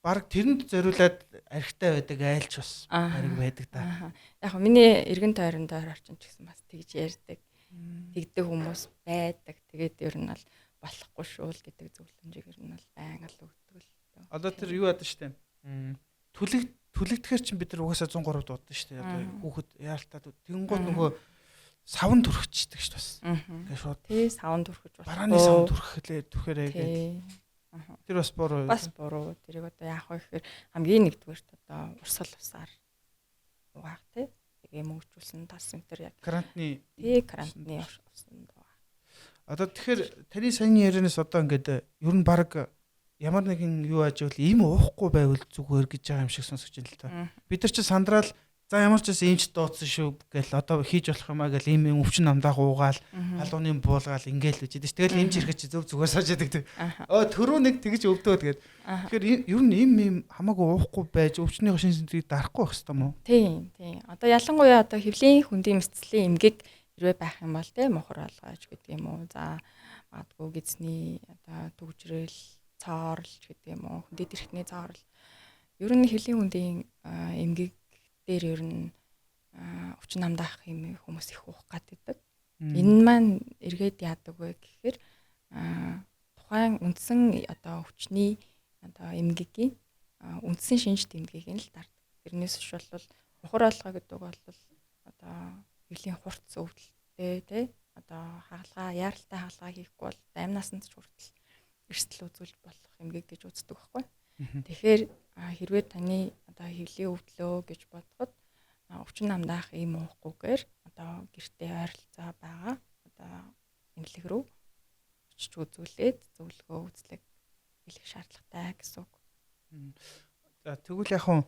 баг тэрэнд зориулаад архитай байдаг айлч бас ариг байдаг та. Яг миний эргэн тойрон орчин ч гэсэн бас тэгж ярьдаг. Тэгдэг хүмүүс байдаг. Тэгээд ер нь бол болохгүй шүү л гэдэг зөвлөмжийг ер нь бол байнга л өгдөг л. Одоо тэр юу яадаг шүү дээ. Түлэгдэхэр чинь бид нар угаасаа 103 дуудсан шүү дээ. Одоо хүүхэд яалтаад тэгэнгүүт нөгөө савн төрөхчдөг шүү бас. Ингээ шууд. Тий савн төрөхж байна. Барааны савн төрөхээрээ гэдэг. Тэр бас буруу. Бас буруу. Тэрийг одоо яах вэ гэхээр хамгийн нэгдүгээрт одоо урсгал усаар угаах тий. Тэгээ мөнгөжүүлсэн тас энэ төр яг карантины усанд угаах. Одоо тэгэхээр таны саяны ярианаас одоо ингээд ер нь баг ямар нэгэн юу аживал ийм уухгүй байвал зүгээр гэж байгаа юм шиг сонсож байна л та. Бид нар ч сандраал за ямар ч байсан иймч дооцсон шүү гэл одоо хийж болох юмаа гэл ийм өвчин намдаах уугаал халууны буулгаал ингээл үжидэг ш. Тэгэл эмч ирэхэд зөв зүгээр сууж яадаг тэг. Төрөө нэг тэгж өвдөө тэгээд. Тэгэхээр ер нь ийм хамаагүй уухгүй байж өвчнөний шин сэнтрийг дарахгүй байх хэрэгтэй мó. Тийм. Одоо ялангуяа одоо хөвлийн хүндийн мэсцлийн эмгэг хэрвээ байх юм бол те мохор алгаж гэдэг юм уу. За магадгүй гизний одоо төгжрөл цаорлж гэдэг юм уу. Хүндэд эрхтний цаорл. Ер нь хөвлийн хүндийн эмгэг дээр ер нь өвчин намдаах юм хүмүүс их уух гаддаг. Энэ маань эргээд яадаг вэ гэхээр тухайн үндсэн одоо өвчний одоо эмгэгийн үндсэн шинж тэмдгийг нь л дардаг. Тэрнээс биш бол мухар алгаа гэдэг бол одоо хөвлийн хурц өвдөлттэй тий одоо хаалгаа яаралтай хаалгаа хийхгүй бол амнаас нь ч хүртэл эрсдэл үзүүлж болох эмгэг гэж үздэг байхгүй. Тэгэхээр хэрвээ таны одоо хөвлийн өвдлөө гэж бодоход өвчин намдаах юм уухгүйгээр одоо гэртээ ойролцоо байгаа одоо эмнэлэг рүү очиж үзүүлээд зөвлөгөө үзлэг хийх шаардлагатай гэсэн үг. За тэгвэл яг хөө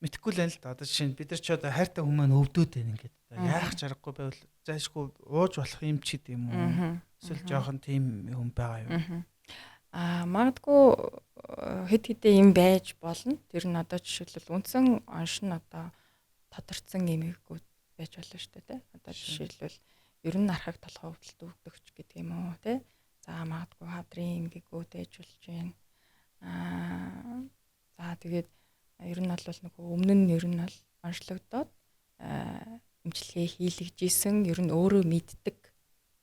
мэдхгүй л байна л да. Одоо жишээ нь бид нар ч одоо хайртай хүмүүс өвдөөд байна ингээд яах чаргагүй байвал зайшгүй ууж болох юм ч гэдэг юм уу. Эсвэл жоохон тийм хүн байгаа юу? Магадгүй хэд хэдэн юм байж болно. Тэр нь одоо жишээлбэл үндсэн онш нь одоо тодорцсон эмэгүүд байж болно шүү дээ. Одоо жишээлбэл ер нь архаг толгой өвдөлт өвдөгч гэдэг юм уу те. За магадгүй хадрын эмгэгүүд байж болж байна. За тэгээд ер нь бол нөгөө өмнө нь ер нь бол онцлогдоод эмчилгээ хийлгэжсэн ер нь өөрөө мэддэг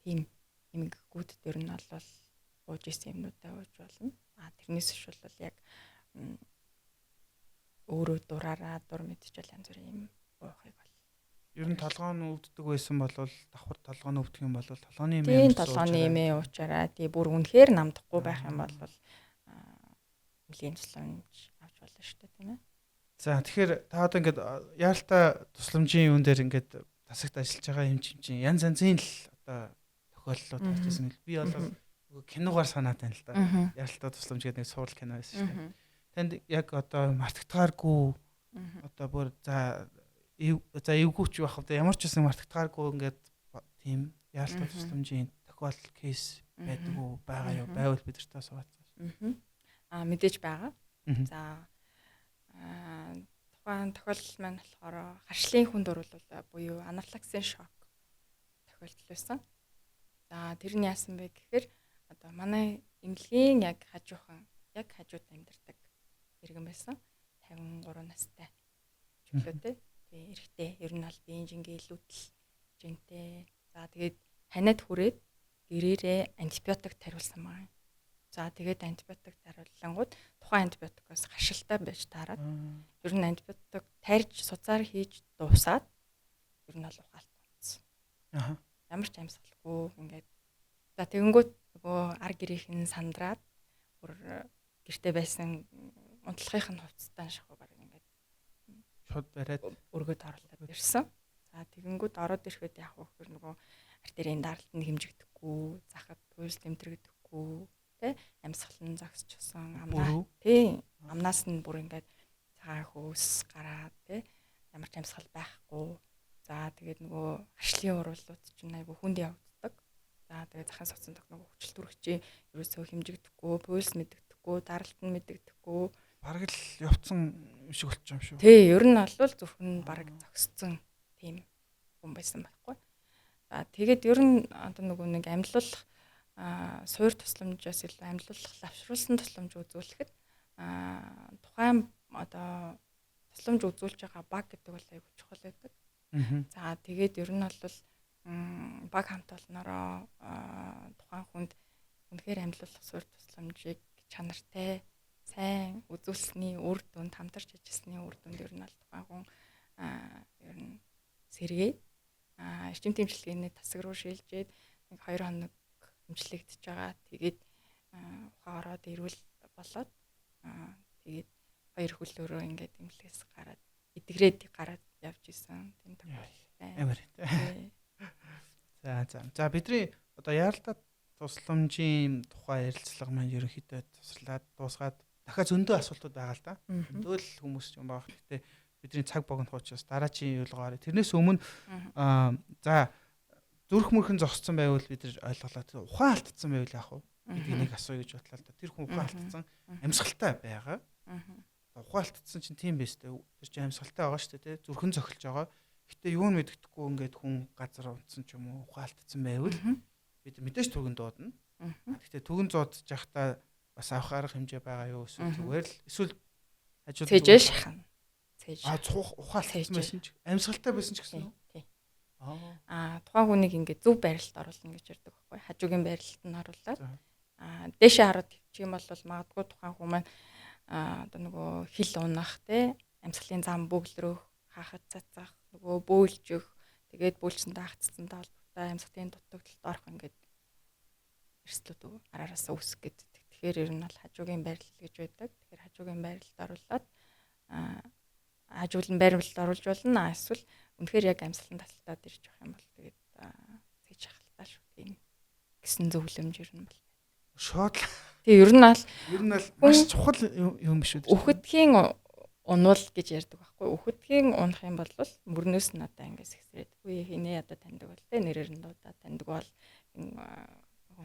тийм эмгэгүүдэд ер нь бол ууж исэн юмнуудаа ууж болно. Тэрнээс биш бол яг өөрөө дураараа дур мэдчихэл янз бүрийн юм уухыг бол. Ер нь толгой нь өвддөг байсан бол давхар толгой нь өвдөх юм бол толгойн юм тийм толгойн юм уучаараа тий бүр үнэхээр намдахгүй байх юм бол хүлийн тусламж авч болно шүү дээ тийм ээ. За тэгэхээр та одоо ингээд яаралтай тусламжийн юун дээр ингээд тасагт ажиллаж байгаа юм чинь янз янзын л одоо тохиолдлууд гарч ирсэн л би бол киногаар санаад байна л да. Яаралтай тусламж гэдэг нэг сурал кино байсан шүү дээ. Танд яг одоо мартагдгааргүй одоо бүр за эвгүүч байх одоо ямар ч байсан мартагдгааргүй ингээд тийм яаралтай тусламжийн тохиолдол кейс байдаг уу байгаа юу байвал бид нартай суугац. Мэдээж байгаа. За тухайн тохиолдол маань болохоор харшлын хүнд оруулал буюу анафилаксын шок тохиолдол байсан. За тэр нь яасан бэ гэхээр одоо манай эмнэлгийн яг хажууд амьдардаг иргэн байсан 53 настай чөлөөтэй. Тэгээ эрэгтэй ер нь бол биеийн жингээ илүүдэл жинтэй. За тэгээд ханиад хүрээд гэрээрээ антибиотик тариулсан байна. За тэгээд антибиотик тариуллангууд тухайн антибиотикоос гашилтай байж таараад ер нь антибиотик тарьж суцаар хийж дуусаад ер нь бол ухаалт болсон. Ямар ч амьсгалгүй ингээд за тэгэнгүүт нөгөө ар гэрийнхэн сандраад бүр гэрте байсан унтлагын хувцастай шахуу баг ингээд шууд бариад өргөд оруулаад ирсэн. За тэгэнгүүт ороод ирэхэд яг хөр нөгөө артерийн даралтанд хэмжигдэхгүй, захад пульс тэмдэгдэхгүй, тэ амьсгал нь зогсчихсон амнаа. Тий. Амнаас нь бүр ингээд цагаан хөөс гараад тэ ямар ч амьсгал байхгүй. За тэгээд нөгөө харшлын уруулууд чинь айгу хүнд явагддаг. За тэгээд захын суцсан тох нөгөө хүчил төрөгчийн ерөөсөө хэмжигдэхгүй, пульс мэдэгдэхгүй, даралт нь мэдэгдэхгүй. Бараг л явцсан юм шиг болчих юм шүү. Тий, ер нь бол зүрхэн бараг зогсцсон тийм хүн байсан байхгүй. За тэгээд ер нь одоо нөгөө нэг амьдлуулах суур тусламжаас илүү амьдлуулах лавшруулсан тусламж үзүүлэхэд тухайн одоо тусламж үзүүлж байгаа баг гэдэг бол айгүй чухал байдаг. За тэгээд ер нь бол баг хамт олноороо тухайн хүнд үнэхээр амьдлуулах суур тусламжийг чанартай сайн үзүүлсэний үр дүнд хамтарч ажилласны үр дүнд ер нь бол тухайн хүн ер нь сэргээд эрчим тэмчилгээний тасаг руу шилжээд нэг 2 хоног хэмжлэгдэж байгаа. Тэгээд ухаа ороод ирүүл болоод тэгээд 2 хөлөөрөө ингээд эмнэлгээс гараад эдгрээд гараад явж исэн тийм тохиолдолтой. Амар. За бидний одоо яаралтай тусламжийн тухай ярилцлага маань ерөнхийдөө туслаад дуусгаад дахиад зөндөө асуултууд байгаа л да. Зөндөө л хүмүүс юм байна. Гэхдээ бидний цаг богино учраас дараагийн юулгаар тэрнээс өмнө за зүрх мөрхөн зогссон байвал бид нар ойлголоо. Ухаан алдсан байвал яах вэ? Гэдгийг нэг асууя гэж бодлоо л да. Тэр хүн ухаан алдсан амьсгалтай байгаа. Ухаан алдсан чинь тийм биз дээ. Тэр чинь амьсгалтай байгаа шүү дээ. Зүрхэн зохилж байгаа. Гэтэ юу нь мэддэхгүй ингээд хүн газар унтсан ч юм уу ухаан алдсан байвал бид мэдээж түгэн дуудана. Гэтэ түгэн зуудаж явахдаа бас авах арга хэмжээ байгаа юу эсвэл зүгээр л эсвэл хажууд цэжээ шахна. Ухаалт байсан ч амьсгалтай байсан ч гэсэн. Тий. Тухайн хүнийг ингээд зөв байрлалд оруулна гэж ярьдаг байхгүй. Хажуугийн байрлалд нь оруулаад дээшээ хараад тавьчих юм бол магадгүй тухайн хүн маань одоо нөгөө хил унах те амьсгалын зам бөглөрөх, хаахад цацах, нөгөө бөөлж өг, тэгээд бөөлсөндөө хатцсантай холбоотой амьсгалын дутагдлалд орох ингээд эрсдлүүд араараас үүсэх гэдэг. Тэгэхээр ер нь бол хажуугийн байрлал гэж байдаг. Тэгэхээр хажуугийн байрлалд оруулаад хажуулын байрлалд оруулж болно. Эсвэл үнэхээр яг амьсгалын тасалтаад ирж явах юм бол тэгээд цэж хахалтай шүү тийм гэсэн зөвлөмж ер нь бол. Шууд. Тэгээ ер нь бол маш чухал юм биш үү? Үхэдхийн унвал гэж ярьдаг байхгүй. Үхэдхийн унах юм бол мөрнөөс нь одоо ингээс ихсрээд үе хийнэ одоо таньдаг бол тэ нэрээр нь дуудаад таньдаг бол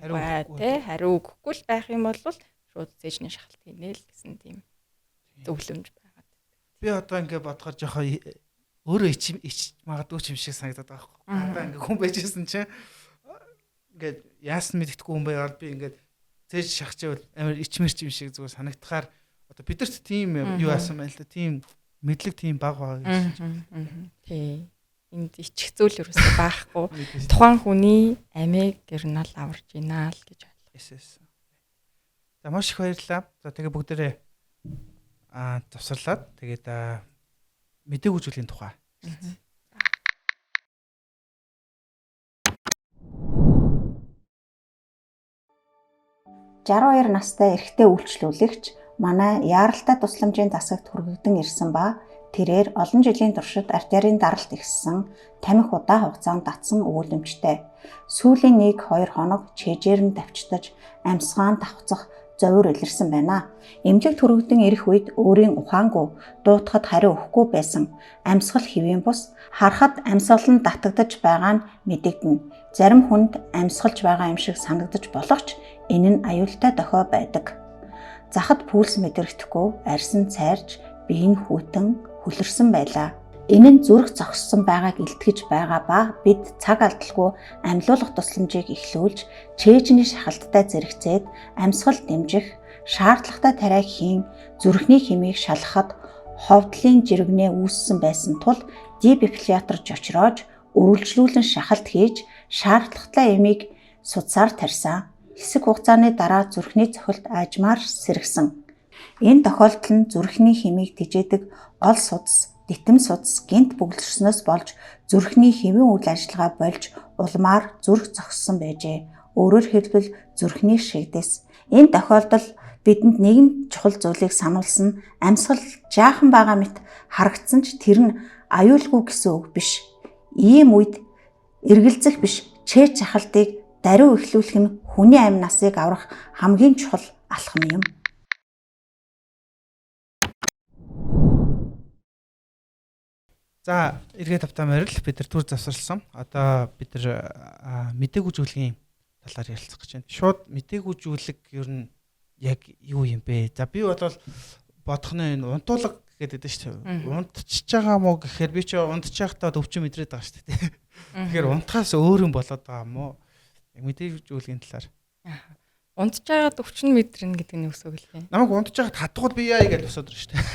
хариу өгөхгүй л байх юм бол шууд цэжний шахалт хийнэ л гэсэн тийм зөвлөмж байгаа. Би одоо ингээд бодохоор жоохон өөрөө ич магадгүй ч юм шиг санагдаад байгаа байхгүй. Одоо ингээд хүн байжсэн чинь ингээд яасан мэддэхгүй хүн байгаад би ингээд цээж шахчихвал амар ичмэрч юм шиг зүгээр санагдахаар одоо бидэрт тийм юу яасан байна л да. Тийм мэдлэг тийм баг байгаа гэж. Тий. Энд ичих зүйл юусаа байхгүй. Тухайн хүний амийг ер нь л аварж ийна л гэж бодлоо. За маш их баярлалаа. За тэгээ бүгдээрээ тусарлаад тэгээд мэдээгүй зүйлийн тухай. 62 настай эрэгтэй үйлчлүүлэгч манай яаралтай тусламжийн засагт хүргэгдэн ирсэн ба тэрээр олон жилийн туршид артерийн даралт ихссэн, тамхи удаа хугацаанд татсан үүлэмжтэй. Сүүлийн 1-2 хоног чэжээр нь давчдаж, амьсгаан давхцах зовир илэрсэн байна. Эмнэлэг түргэгдэн ирэх үед өөрийн ухаангүй, дуутахад хариу өгөхгүй байсан амьсгал хэвийн бус харахад амьсгал нь татагдаж байгаа нь мэдэгдэнэ. Зарим хүнд амьсгалж байгаа юм шиг санагдаж болох ч энэ нь аюултай дохио байдаг. Захад пульс мэдрэхдэггүй, арьсан цайрж, бие нь хүйтэн хөлөрсөн байлаа. Энэ нь зүрх зогссон байгааг илтгэж байгаа ба бид цаг алдалгүй амьлуулах тусламжийг эхлүүлж, чэйжний шахалттай зэрэгцээд амьсгал дэмжих, шаардлагатай тариа хийн, зүрхний хэмийг шалгахад ховдлын жиргэнэ үүссэн байсан тул дефибриллятор жочроож, өргөлжлүүлэн шахалт хийж, шаардлагатай эмийг судсаар тарьсан. хэсэг хугацааны дараа зүрхний цохилт аажмаар сэргсэн. Энэ тохиолдол нь зүрхний хэмийг тэжээдэг гол судас, дитэм судас гэнт бүглэрснөөс болж зүрхний хэвийн үйл ажиллагаа болж улмаар зүрх зогссон байжээ. Өөрөөр хэлбэл зүрхний шигдэс. Энэ тохиолдол бидэнд нэгэн чухал зүйлийг сануулсан амьсгал жаахан байгаа мэт харагдсан ч тэр нь аюулгүй гэсэн үг биш. Ийм үед эргэлзэх биш чэйж чахалтыг даруй эхлүүлэх нь хүний амь насыг аврах хамгийн чухал алхам юм. За эргээд тавтаа морил бид нар түр завсарласан. Одоо бид нар мдэггүй зүйлгийн талаар ярилцах гэж байна. Шууд мдэггүй зүйлэг ер нь яг юу юм бэ? За би бол бодох нь энэ унтуулга гэдэг дээ шүү дээ. Унтчихж байгаа мó гэхээр би ч унтчих байхдаа өвчин мэдрээд байгаа шүү дээ. Тэгэхээр унтахаас өөр юм болоод байгаа юм уу? Яг мдэггүй зүйлгийн талаар. Унтж байгаад өвчин мэдрэнэ гэдэг нь үсэг үлээ. Намайг унтж байгаад хатгууд би яа гэж босоод ирж шүү дээ.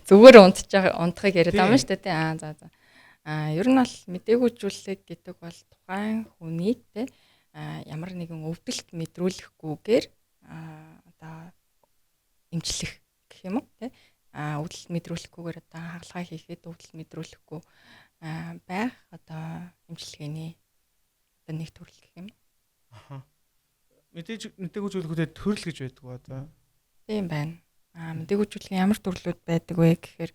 Зүгээр унтахыг яриад байгаа юм шүү дээ. За. Ер нь бол мэдээгүйжүүлэг гэдэг бол тухайн хүнийг те ямар нэгэн өвдөлт мэдрүүлэхгүйгээр одоо эмчлэх гэх юм уу те өвдөлт мэдрүүлэхгүйгээр одоо хагалгаа хийхэд өвдөлт мэдрүүлэхгүй байх одоо эмчилгээний одоо нэг төрөл гэх юм. Мэдээгүйжүүлэгүүдэд төрөл гэж байдаг ба за. Тийм байна. Мэдээгүйжүүлгийн ямар төрлүүд байдаг вэ гэхээр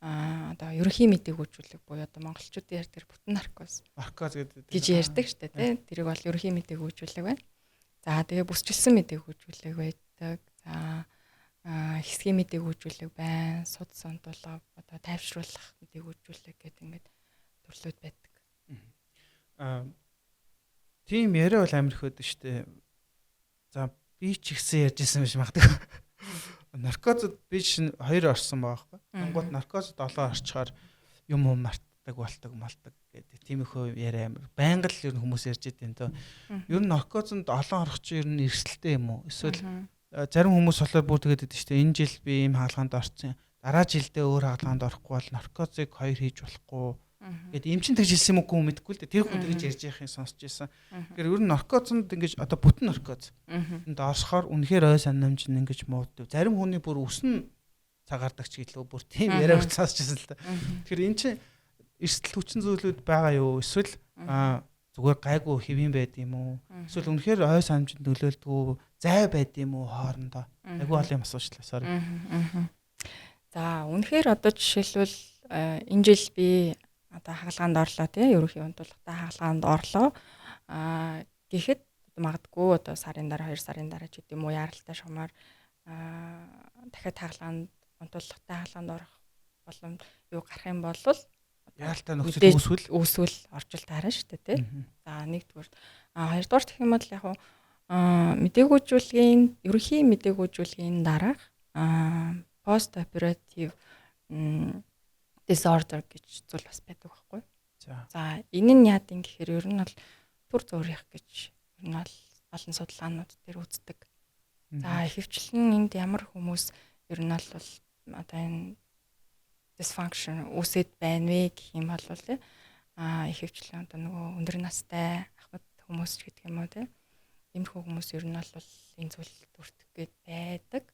одоо ерөнхий мэдээгүйжүүлэг буюу одоо монголчуудын ярьдаг бүтэн наркоз гэдэг гэж ярьдаг шүү дээ. Тэрийг бол ерөнхий мэдээгүйжүүлэг байна. За тэгээ бүсчилсэн мэдээгүйжүүлэг байдаг. За хэсгийн мэдээгүйжүүлэг байна. Судас онтуулга одоо тайвшруулах мэдээгүйжүүлэг гэдэг ингээд төрлүүд байдаг. Тийм яриа бол амар их байдаг шүү дээ. За би ч ихсэн ярьж ирсэн биш магадгүй. Наркозод би чинь 2 орсон байгаа байхгүй. Тэнгууд наркозод 7 орчхоор юм мартдаг болдог гэдэг. Тиймэрхүү яриа амар. Байнга л ер нь хүмүүс ярьж идэв энэ. Ер нь наркозонд 7 орох чинь ер нь эрсдэлтэй юм уу? Эсвэл зарим хүмүүс болохоор бүр тэгээд идэв шүү дээ. Энэ жил би ийм хаалгаанд орсон. Дараа жилдээ өөр хаалгаанд орохгүй бол наркозыг 2 хийж болохгүй. Гэт эмчин тэгж хэлсэн юм уу мэдэхгүй л дээ. Тэр хүн тэгж ярьж байхыг сонсч байсан. Тэгэхээр ер нь наркозонд ингэж одоо бүтэн наркоз. Энд орсохоор үнэхээр ой санамж нь ингэж мууддаг. Зарим хүний бүр өснө цагаардаг ч гэлөө бүр тийм яриа уцаасчсэн л да. Тэгэхээр эн чинь эрсдэл хүчин зүйлүүд байгаа юу? Эсвэл зүгээр гайгүй хэвэн байд юм уу? Эсвэл үнэхээр ой санамжинд нөлөөлдөг зай байд юм уу хоорондоо? Айгүй олон юм асуучлаа. Sorry. За үнэхээр одоо жишээлбэл энэ жил би одоо хагалгаанд орлоо тий ерөнхий унтуулгатай хагалгаанд орлоо гэхэд магадгүй одоо сарын дараа 2 сарын дараа ч гэдэм үү яралтай шугамар дахиад хагалгаанд унтуулгатай хагалгаанд орох боломж юу гарах юм бол яралтай нөхцөл үүсвэл оржилт харна шүү дээ тий. За нэгдүгээр хоёрдугаар гэх юм бол яг мэдээгүйжүүлгийн ерөнхий мэдээгүйжүүлгийн дараах пост оператив disorder гэж зүйл бас байдаг байхгүй. За энэ нь яад юм гэхээр ер нь бол түр зөөрийнх гэж ер нь бол олон судалгаанууд дээр үздэг. За ихэвчлэн энд ямар хүмүүс ер нь бол одоо энэ dysfunction үүсэт байна вэ гэх юм бол ихэвчлэн одоо нөгөө өндөр настай ахмад хүмүүс ч гэдэг юм уу те. Иймэрхүү хүмүүс ер нь бол энэ зүйл бүртгэх гээд байдаг.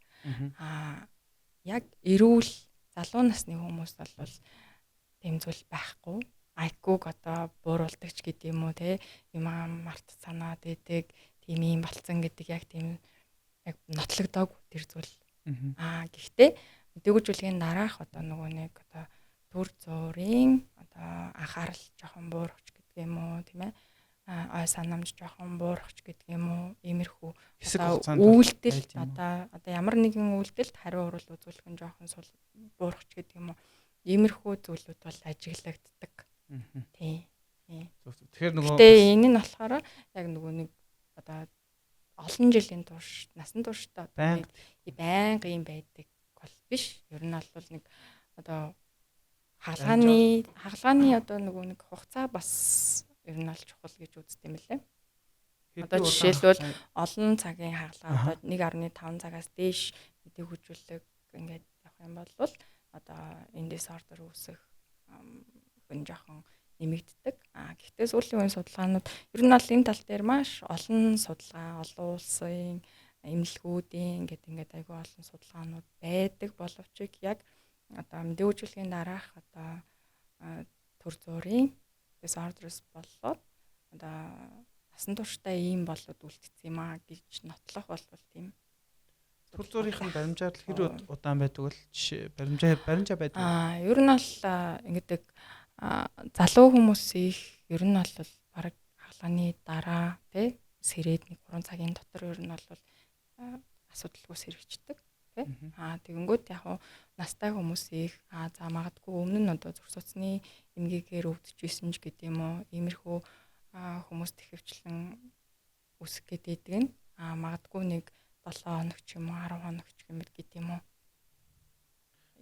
Яг эрүүл залуу насны хүмүүс бол тийм зүйл байхгүй. IQ-г одоо бууруулдаг ч гэдэг юм уу те. Юм март санаад идэг, тийм юм болцсон гэдэг яг тийм яг нотлогдоог тэр зүйл. Гэхдээ мэдээгүйжүүлгийн дараах одоо нөгөө нэг одоо төр зуурын одоо анхаарал жоохон буурахч гэдэг юм уу тийм ээ. Ой санамж жоохон буурахч гэдэг юм уу. Иймэрхүү үйлдэл одоо ямар нэгэн үйлдэлд хариу урал үзүүлэх нь жоохон буурахч гэдэг юм уу. Иймэрхүү зүйлүүд бол ажиглагддаг. Тийм. Тэгэхээр нөгөө тэгээ энэ нь болохоор яг нөгөө нэг одоо олон жилийн турш насан туршдаа байнга юм байдаг бол биш. Ер нь бол нэг одоо хагалгааны одоо нөгөө нэг хугацаа бас ер нь бол чухал гэж үздэг юм лээ. Одоо жишээлбэл олон цагийн хагалгаа одоо 1.5 цагаас дээш мэдээгүйжүүлэг ингээд явах юм бол одоо энэ disorder үүсэх хэн жоохон нэмэгддэг. Гэхдээ сүүлийн үеийн судалгаанууд ер нь бол энэ тал дээр маш олон судалгаа, олон улсын эмнэлгүүдийн ингээд айгүй олон судалгаанууд байдаг боловч яг одоо мэдээ үйлчилгээний дараах одоо төр зургийн disorders болоод одоо насан туршдаа ийм болоод үлдсэн юм аа гэж нотлох болвол тийм төр зургийн баримжаар хэр удаан байдаг бол жишээ баримжаа байдаг. Ер нь бол ингээд залуу хүмүүс их ер нь бол баг хаалганы дараа тий сэрээд 1-3 цагийн дотор ер нь бол асуудалгүй сэрвчдэг тий. Тэгэнгүүт яг настай хүмүүс их за магадгүй өмнө нь одоо зүрх судасны эмгээгээр өвдөжсэн ч гэдэм үү иймэрхүү хүмүүс тэхэвчлэн үсэх гэдэг нь магадгүй нэг 7 хоног ч юм уу 10 хоног ч гэмэд гэдэм үү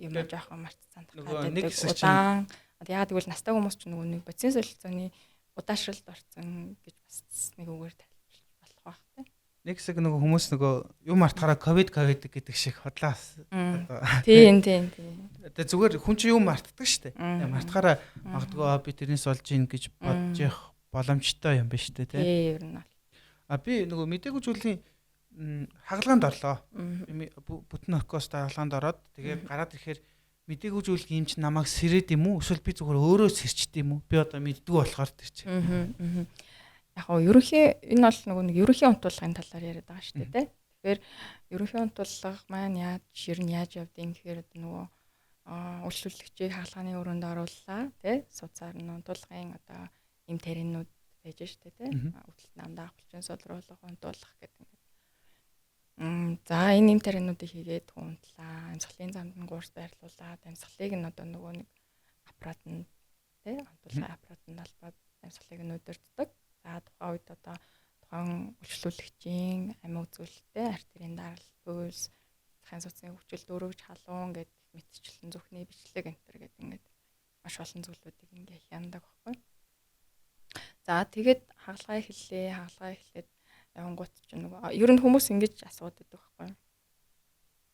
юм жоохон марцсан тахаад удаан яг тэгвэл настай хүмүүс ч нөгөө нэг бодисын солилцооны удаашралд орсон гэж бас нэг үгээр тайлбарлаж болох байх тийм. Нэг хэсэг нөгөө хүмүүс нөгөө юм мартахаараа ковид гэдэг шиг хотлаас. Тийм. Тэгээ зүгээр хүн чинь юм мартдаг шүү дээ. Мартахаараа магадгүй би тэрнээс олж ийн гэж бодож явах боломжтой юм биш үү те. Тийм ер нь бол. Би нөгөө мэдээгүй зүйлийн хагалгаанд орлоо. Бүтэн наркостой хагалгаанд ороод тэгээ гараад ирэхээр мэдээгүй зүйлгийн юм чи намайг сэрээд юм уу? Эсвэл би зүгээр өөрөө сэрчд юм уу? Би одоо мэддэггүй болохоор тэр чинь. Яг ерөнхий энэ бол нөгөө нэг ерөнхий унтуулгын талаар яриад байгаа шүү дээ. Тэгэхээр ерөнхий унтуулга маань яаж явдгийг гэхээр нөгөө үйлчлүүлэгчийг хаалганы өрөөнд орууллаа тий суцаар нь унтуулгын одоо эм таринууд байж шүү дээ тий өвдөлт намдаа авахчин солируулах унтуулах гэдэг ингээд. За энэ эм таринуудыг хийгээд унтлаа. Амьсгалын замд нь гуурс байрлуулад амьсгалыг нь одоо нөгөө нэг аппарат нь тий унтуулгын аппарат нь албаад амьсгалыг нь өдөртдөг. За тухайн үед одоо тухайн үйлчлүүлэгчийн амь үзүүлэлттэй артерийн даралт пульс захын судасны хөгжил дөрөвж халуун гэд мэдчилэн зүрхний бичлэг энтер гэдэг ингээд маш олон зүйлүүдийг ингээ хяндаг байхгүй. За тэгээд хагалгаа эхлээд явангууд ч нөгөө ер нь хүмүүс ингэж асуудаг байхгүй.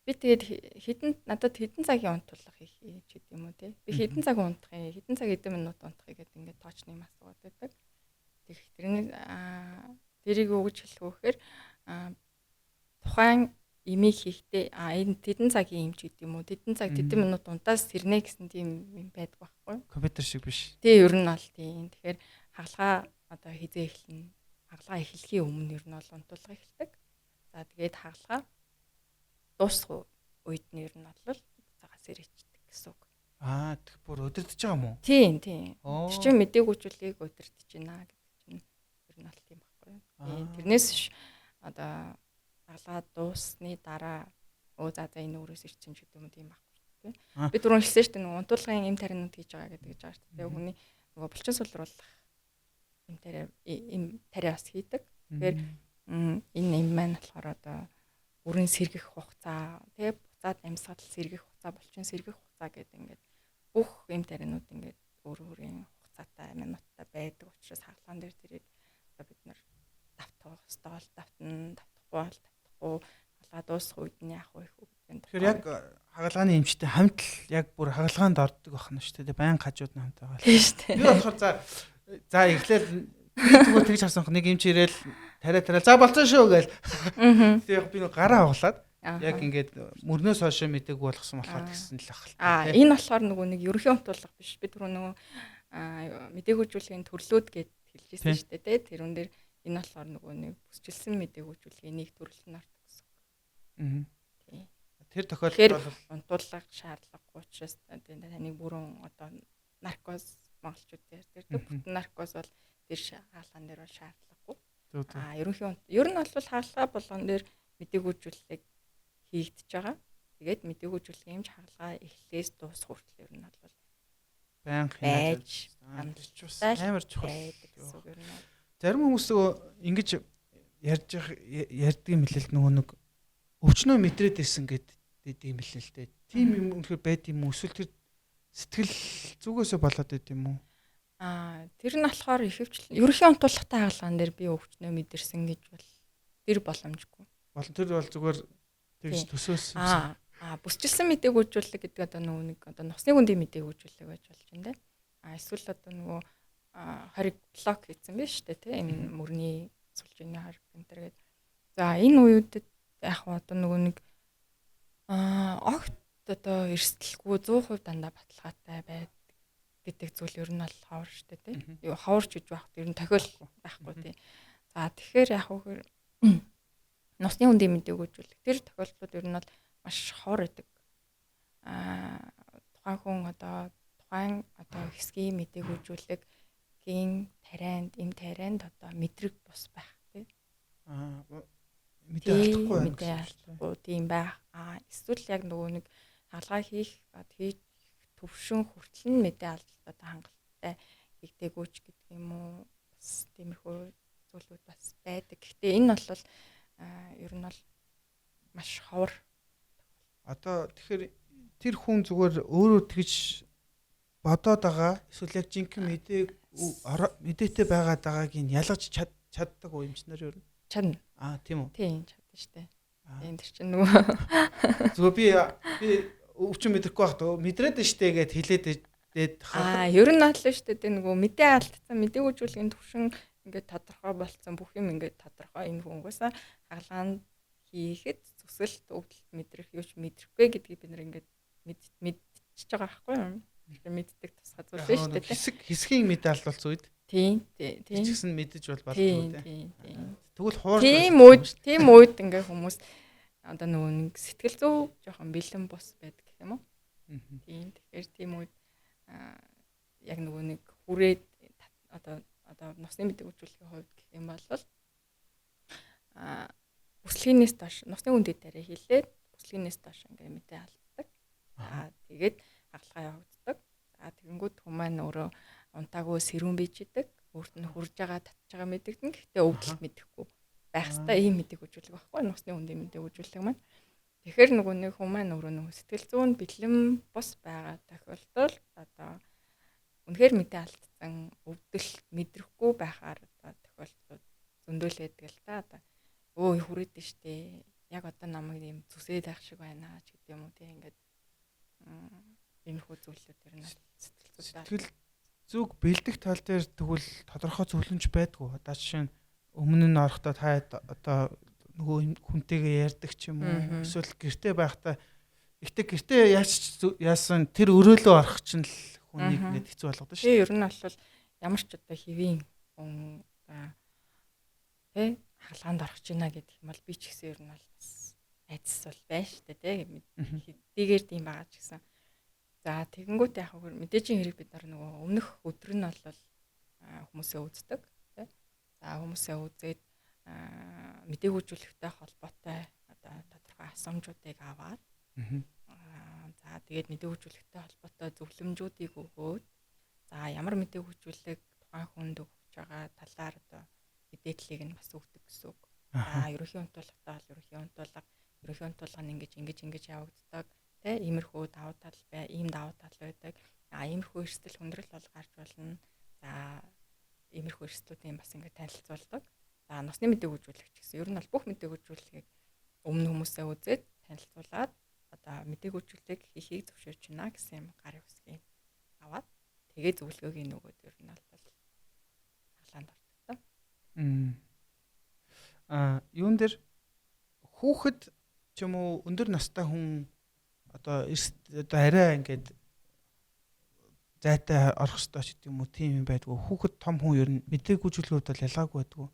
Би тэгээд надад хэдэн цагийн унтуулах хийх ч гэдэг юм уу те. Би хэдэн цаг унтах юм, хэдэн цаг хэдэн минут унтах гэдэг ингээд тоочны юм асууад байдаг. Тэрийг юу гэж хэлэх вэ гэхээр тухайн имийг хийхдээ энэ тэдэн цагийн юм ч гэдэг юм уу тэдэн цаг тэдэн минут унтаас сэрнэ гэсэн тийм юм байдаг байхгүй. Компьютер шиг биш. Тий ер нь бол тийм. Тэгэхээр хагалгаа одоо хизээ эхэлнэ. Хагалгаа эхлэхийн өмнө ер нь бол унтуулга эхэлдэг. За тэгээд хагалгаа дуусах үед нь ер нь бол цагаас сэрээчдэг гэсэн үг. Тэг бүр өдөрдөж байгаа юм уу? Тийм. Тэр чинь мэдээгүйчлийг өдөрдөж байна гэдэг чинь ер нь бол тийм байхгүй. Тэрнээс одоо хагалгаа дуусны дараа за энэ өөрөөс ирчин ч гэдэг юм тийм байхгүй тийм. Би түрүүн хэлсэн шүү дээ нөгөө унтуулгын эм таринууд хийж байгаа гэдэг жаа шүү дээ. Хүний нөгөө булчин сулруулах эм тариа бас хийдэг. Тэгэхээр энэ эм маань болохоор одоо бүрэн сэргэх хугацаа тийм буцаад амьсгал сэргэх хугацаа булчин сэргэх хугацаа гэдэг ингээд бүх эм таринууд ингээд өөрийн хугацаатай минуттай байдаг учраас хагалгаан дээр тэрийг одоо бид нар давтах стол давтахгүй хагалгаа дуусах үед нь яах вэ гэдэг. Тэгэхээр яг хагалгааны эмчтэй хамт л яг бүр хагалгаанд ордог байна шүү дээ. Баян хажууд нь хамт байгаа. Тийм шүү дээ. Би болохоор за эхлээл зүгээр тэгж харсан нэг эмч ирээл тариа за болцсон шүү гээл. Тэгээ би нэг гараа авгалаад яг ингээд мөрнөөс хойш мэдээгүй болгосон болохоор тэгсэн л ахал. Энэ болохоор нөгөө нэг ерөнхий унтуулга биш. Би түрүү нөгөө мэдээгүйжүүлгийн төрлүүд гэж хэлжсэн шүү дээ. Тэрүүн дээр энэ болохоор нөгөө нэг бүсчилсэн мэдээгүйжүүлгийн нэг төрөл нь ордог гэсэн. Тэр тохиолдолд бол унтуулга шаардлагагүй учраас таныг бүрэн одоо наркоз монголчууд ярьдаг. Бүтэн наркоз бол тэр хаалган дээр бол шаардлагагүй. Ер нь бол хаалгаа болгон дээр мэдээгүйжүүлэг хийгдэж байгаа. Тэгээд мэдээгүйжүүлгийн эмч хаалгаа эхлээс дуусах хүртэл ер нь бол баян байж амар чухал. Зарим хүмүүс ингэж ярьдаг юм хэлэл нөгөө нэг өвчнөө мэдрээд ирсэн гэдэг юм хэлээ л дээ. Тийм юм үнэхээр байд юм уу? Эсвэл тэр сэтгэл зүгөөсөө болоод байд юм уу? Тэр нь болохоор ихэвчлэн ерөнхий унтуулгатай хаалгаан дээр би өвчнөө мэдэрсэн гэж бол тэр боломжгүй. Тэр бол зүгээр тэгж төсөөсөн. Бүсчилсэн мэдээгүйжүүлэг гэдэг одоо нөгөө нэг одоо нусны гүндийн мэдээгүйжүүлэг байж болж байна те. Эсвэл одоо нөгөө хориг блок хийсэн биз дээ тий энэ мөрний сулжины хориг энэ төр гэдэг. За энэ үеүүдэд яг одоо нөгөө нэг огт одоо эрсдэлгүй 100% дандаа баталгаатай байдаг гэдэг зүйл ер нь бол ховор шүү дээ тий. Юу ховорч гэж байх ер нь тохиолдол байхгүй тий. За тэгэхээр яг хөө нусны үндийн мэдээг үзүүлэх тэр тохиолдлууд ер нь бол маш ховор байдаг. Тухайн хүн одоо хэсгийн мэдээг үзүүлэх гин тарианд эм тарианд одоо мэдрэг бус байх тий. Мэдээ алдахгүй тийм байх. Эсвэл яг нөгөө нэг хаалгаа хийж төвшин хүртэл нь мэдээ алдалт хангалттай хийгдээгүйч гэдэг юм уу. Бас тиймэрхүү зүйлүүд бас байдаг. Гэхдээ энэ бол ер нь бол маш ховор. Одоо тэгэхээр тэр хүн зүгээр өөрөө тэгж бодоод байгаа эсвэл яг жинхэнэ мэдээтэй байгаад байгааг нь ялгаж чаддаг уу юм чинь ер нь? Чадна. Тийм үү? Тийм чадна шүү дээ. Тийм тэр чинь нөгөө зүгээр би өвчин мэдрэхгүй байх тоо мэдрээд нь штэ гэд хэлээд ер нь аль шүү дээ нөгөө мэдээ алдсан мэдээг үзүүлгийн төвшин ингээд тодорхой болцсон бүх юм ингээд тодорхой энэ хүнгээс хаалгаанд хийхэд зүсэлт өвдөлт мэдрэх юу ч мэдрэхгүй гэдгийг бид нэр ингээд мэдчихэж байгаа байхгүй юу? Мэддэг тусгай зүйл шүү дээ. Хэсгийн мэдээ алдуулсан үед тийм гэсэн мэдэж бол болов уу тийм. Тэгвэл хуур тийм үед ингээ хүмүүс одоо нөгөө нэг сэтгэл зүй жоохон бэлэн бус байдаг гэх юм уу? Тийм. Тэгэхээр тийм үед яг нөгөө нэг хүрээд одоо нусны мэдээг үзүүлэхийн хувьд гэх юм бол өсөлгийнээс доош нусны үндэд дараа хилээд өсөлгийнээс доош ингээ мэдээ алддаг. Тэгээд хагалгаа явагддаг. Тэгэнгүүт хүмүүс маань өөрөө унтаагүй сэрүүн бийждэг. Өөрт нь хурж байгаа татж байгаа мэдэгдэн. Гэхдээ өвдөлт мэдэхгүй байх хэвээр ийм мэдээг үзүүлэх байхгүй нусны үндийн мэдээг үзүүлэх маань. Тэгэхээр нөгөө нэг хүмүүс маань өөрөө нөгөө сэтгэл зүйн бэлэн бус байгаа тохиолдолд одоо үнэхээр мэдээ алдсан өвдөлт мэдрэхгүй байхаар одоо тохиолдлууд зөндөөлөд гэл та одоо хүрээд штэ. Яг одоо намайг ийм зүсээд байх шиг байна ч гэдэг юм уу тийм ингээд иймэрхүү зүйлүүд ер нь сэтгэл зүг бэлдэх тал дээр тэгвэл тодорхой зөвлөмж байдгүй. Одоо жишээ нь өмнө нь орохдоо та одоо нөгөө хүнтэйгээ ярьдаг ч юм уу эсвэл гэртээ байхдаа ихтэй гэртээ яасан тэр өрөөлөө орох чинь л хүнийг ингээд хэцүү болгодог шүү. Тийм ер нь бол ямар ч одоо хэвийн хүн хаалгаанд орох гэж байна гэдэг юм бол би ч гэсэн ер нь бол бас айдас бол байна шүү дээ тийм хэдийгээр тийм байгаа ч гэсэн. За тэгэнгүүт яг мэдээжийн хэрэг бид нар нөгөө өмнөх өдөр нь бол хүмүүсээ үздэг тийм. За хүмүүсээ үзээд мэдээг үзүүлэхтэй холбоотой одоо тодорхой асуумжуудыг аваад за тэгээд мэдээг үзүүлэхтэй холбоотой зөвлөмжүүдийг өгөөд за ямар мэдээг үзүүлэх тухайн хүнд өгч байгаа талаар одоо мэдээллийг нь бас өгдөг гэсэн үг. За ерөнхий унтуулгатай бол ерөнхий унтуулга нь ингэж явагддаг. Тэ иймэрхүү давуу тал бай, ийм давуу тал байдаг. Иймэрхүү эрсдэл хүндрэл бол гарч болно. За иймэрхүү эрсдлүүдийн бас ингэ танилцуулдаг. За нусны мэдээг үзүүлэх ч гэсэн ер нь бол бүх мэдээг үзүүлэхийг өмнө хүмүүсээ үзээд танилцуулаад одоо мэдээг үзүүлэх хийхийг зөвшөөрч байна гэсэн юм гарын үсгийг аваад тэгээ зөвлөгөөг нөгөөд ер нь бол хаалгаанд ордог. Юун дээр хүүхэд ч юм уу өндөр настай хүн одоо арай ингээд зайтай орох ёстой ч гэдэг юм уу тийм юм байдгүй. Хүүхэд том хүн ер нь мэдээг үзүүлэхэд бол ялгаагүй байдгүй.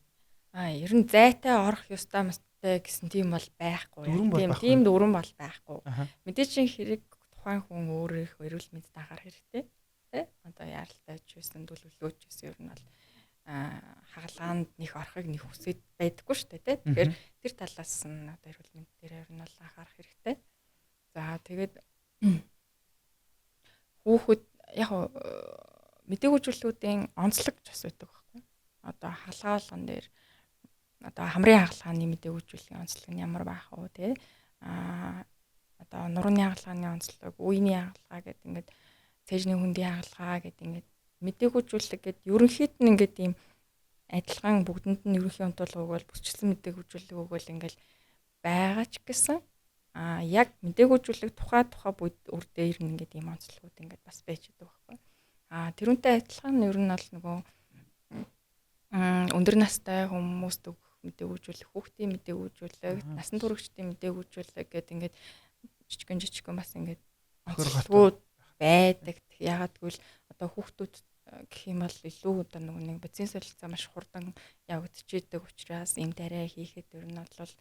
Ер нь зайтай орох ёстой мастай гэсэн тийм бол байхгүй. Тийм дүрэн бол байхгүй. Мэдээч хэрэг тухайн хүн өөрөө их эрүүл мэндэд анхаарах хэрэгтэй. Тэ? Одоо яаралтай ч байсан төлөвлөгөөч гэсэн ер нь бол хаалгаанд нэг орохыг нэг хүсэж байдаггүй шүү дээ. Тэгэхээр тэр талаас нь одоо эрүүл мэнд дээр ер нь бол анхаарах хэрэгтэй. За тэгээд хүүхэд яг мэдээг үзүүлэлтүүдийн онцлог ч бас байдаг байхгүй. Одоо хаалгаалган дээр одоо хамрын хаалгааны мэдээг үзүүлэхийн онцлог нь ямар байх вэ те? Одоо нурууны хаалгааны онцлог, үеийн хаалгаа гэдэг ингээд цэжний хөндийн хаалгаа гэдэг ингээд мэдээг үзүүлэх гэдэг ерөнхийд нь ингээд ийм адилхан бүгдэнд нь ерөнхий унтуулга өгвөл бүсчлэн мэдээг үзүүлэх өгвөл ингээд байгаа ч гэсэн яг мэдээг үзүүлэх тухай үед өөр дээр ингээд ийм онцлогуд ингээд бас байж байгаа байхгүй. тэрүүнтэй адилхан ер нь бол нөгөө өндөр настай хүмүүст өгөх мэдээгүүжүүлэх, хүүхдийн мэдээгүүжүүлэх, насан туршидтын мэдээгүүжүүлэх гэдэг ингээд жижигэн бас ингээд онцлогуд байдаг. Ягаад гэвэл одоо хүүхдүүд гэх юм бол илүү одоо нэг бицийн солилцоо маш хурдан явагдчихэдэг учраас ийм дараа хийхэд ер нь бол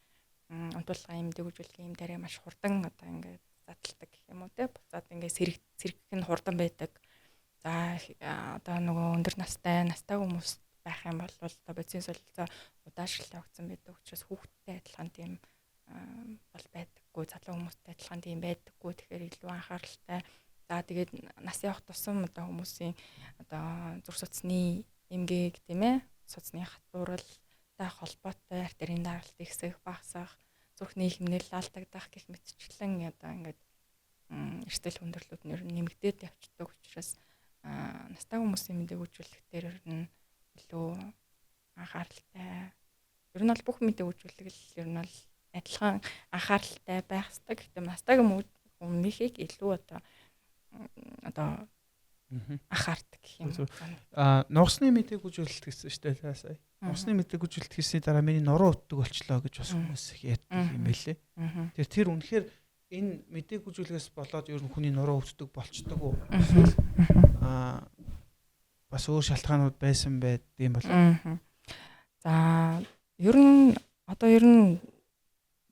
унтуулгын мэдээгүүжүүлэхийн ийм дараа маш хурдан одоо ингээд задалдаг гэх юм уу те. Буцаад ингээд сэргэх нь хурдан байдаг. За одоо нөгөө өндөр настай хүмүүс байх юм бол одоо бицийн солилцоо удаашрал явагдсан байдаг учраас хүүхдтэй адилхан тийм бол байдаггүй, залуу хүмүүстэй адилхан тийм байдаггүй. Тэгэхээр илүү анхааралтай. За тэгээд нас явах тусам одоо хүмүүсийн одоо зүрх судасны эмгээг тийм ээ, судасны хатууралтай холбоотой артерийн даралт ихсэх, багасах, зүрхний хэмнэл алдагдах гэх мэтчлэн одоо ингээд эрсдэл хүндрэлүүд нь нэмэгдээд явцдаг учраас настай хүмүүсийн мэдээгүүжүүлэх дээр нь илүү анхааралтай. Ер нь бол бүх мэдээгүүжүүлэл ер нь бол адилхан анхааралтай байх ёстой. Гэхдээ настай хүмүүсийг илүү одоо анхаардаг гэх юм. Нугасны мэдээгүүжүүлэлт гэсэн шүү дээ сая. Нугасны мэдээгүүжүүлэлт хийсний дараа миний нуруу утдаг болчлоо гэж бас хүмүүс их яддаг юм байлээ. Тэр үнэхээр энэ мэдээгүүжүүлгээс болоод ер нь хүний нуруу өвддөг болчдөг уу? Бас өөр шалтгаанууд байсан байдığım бол. За ер нь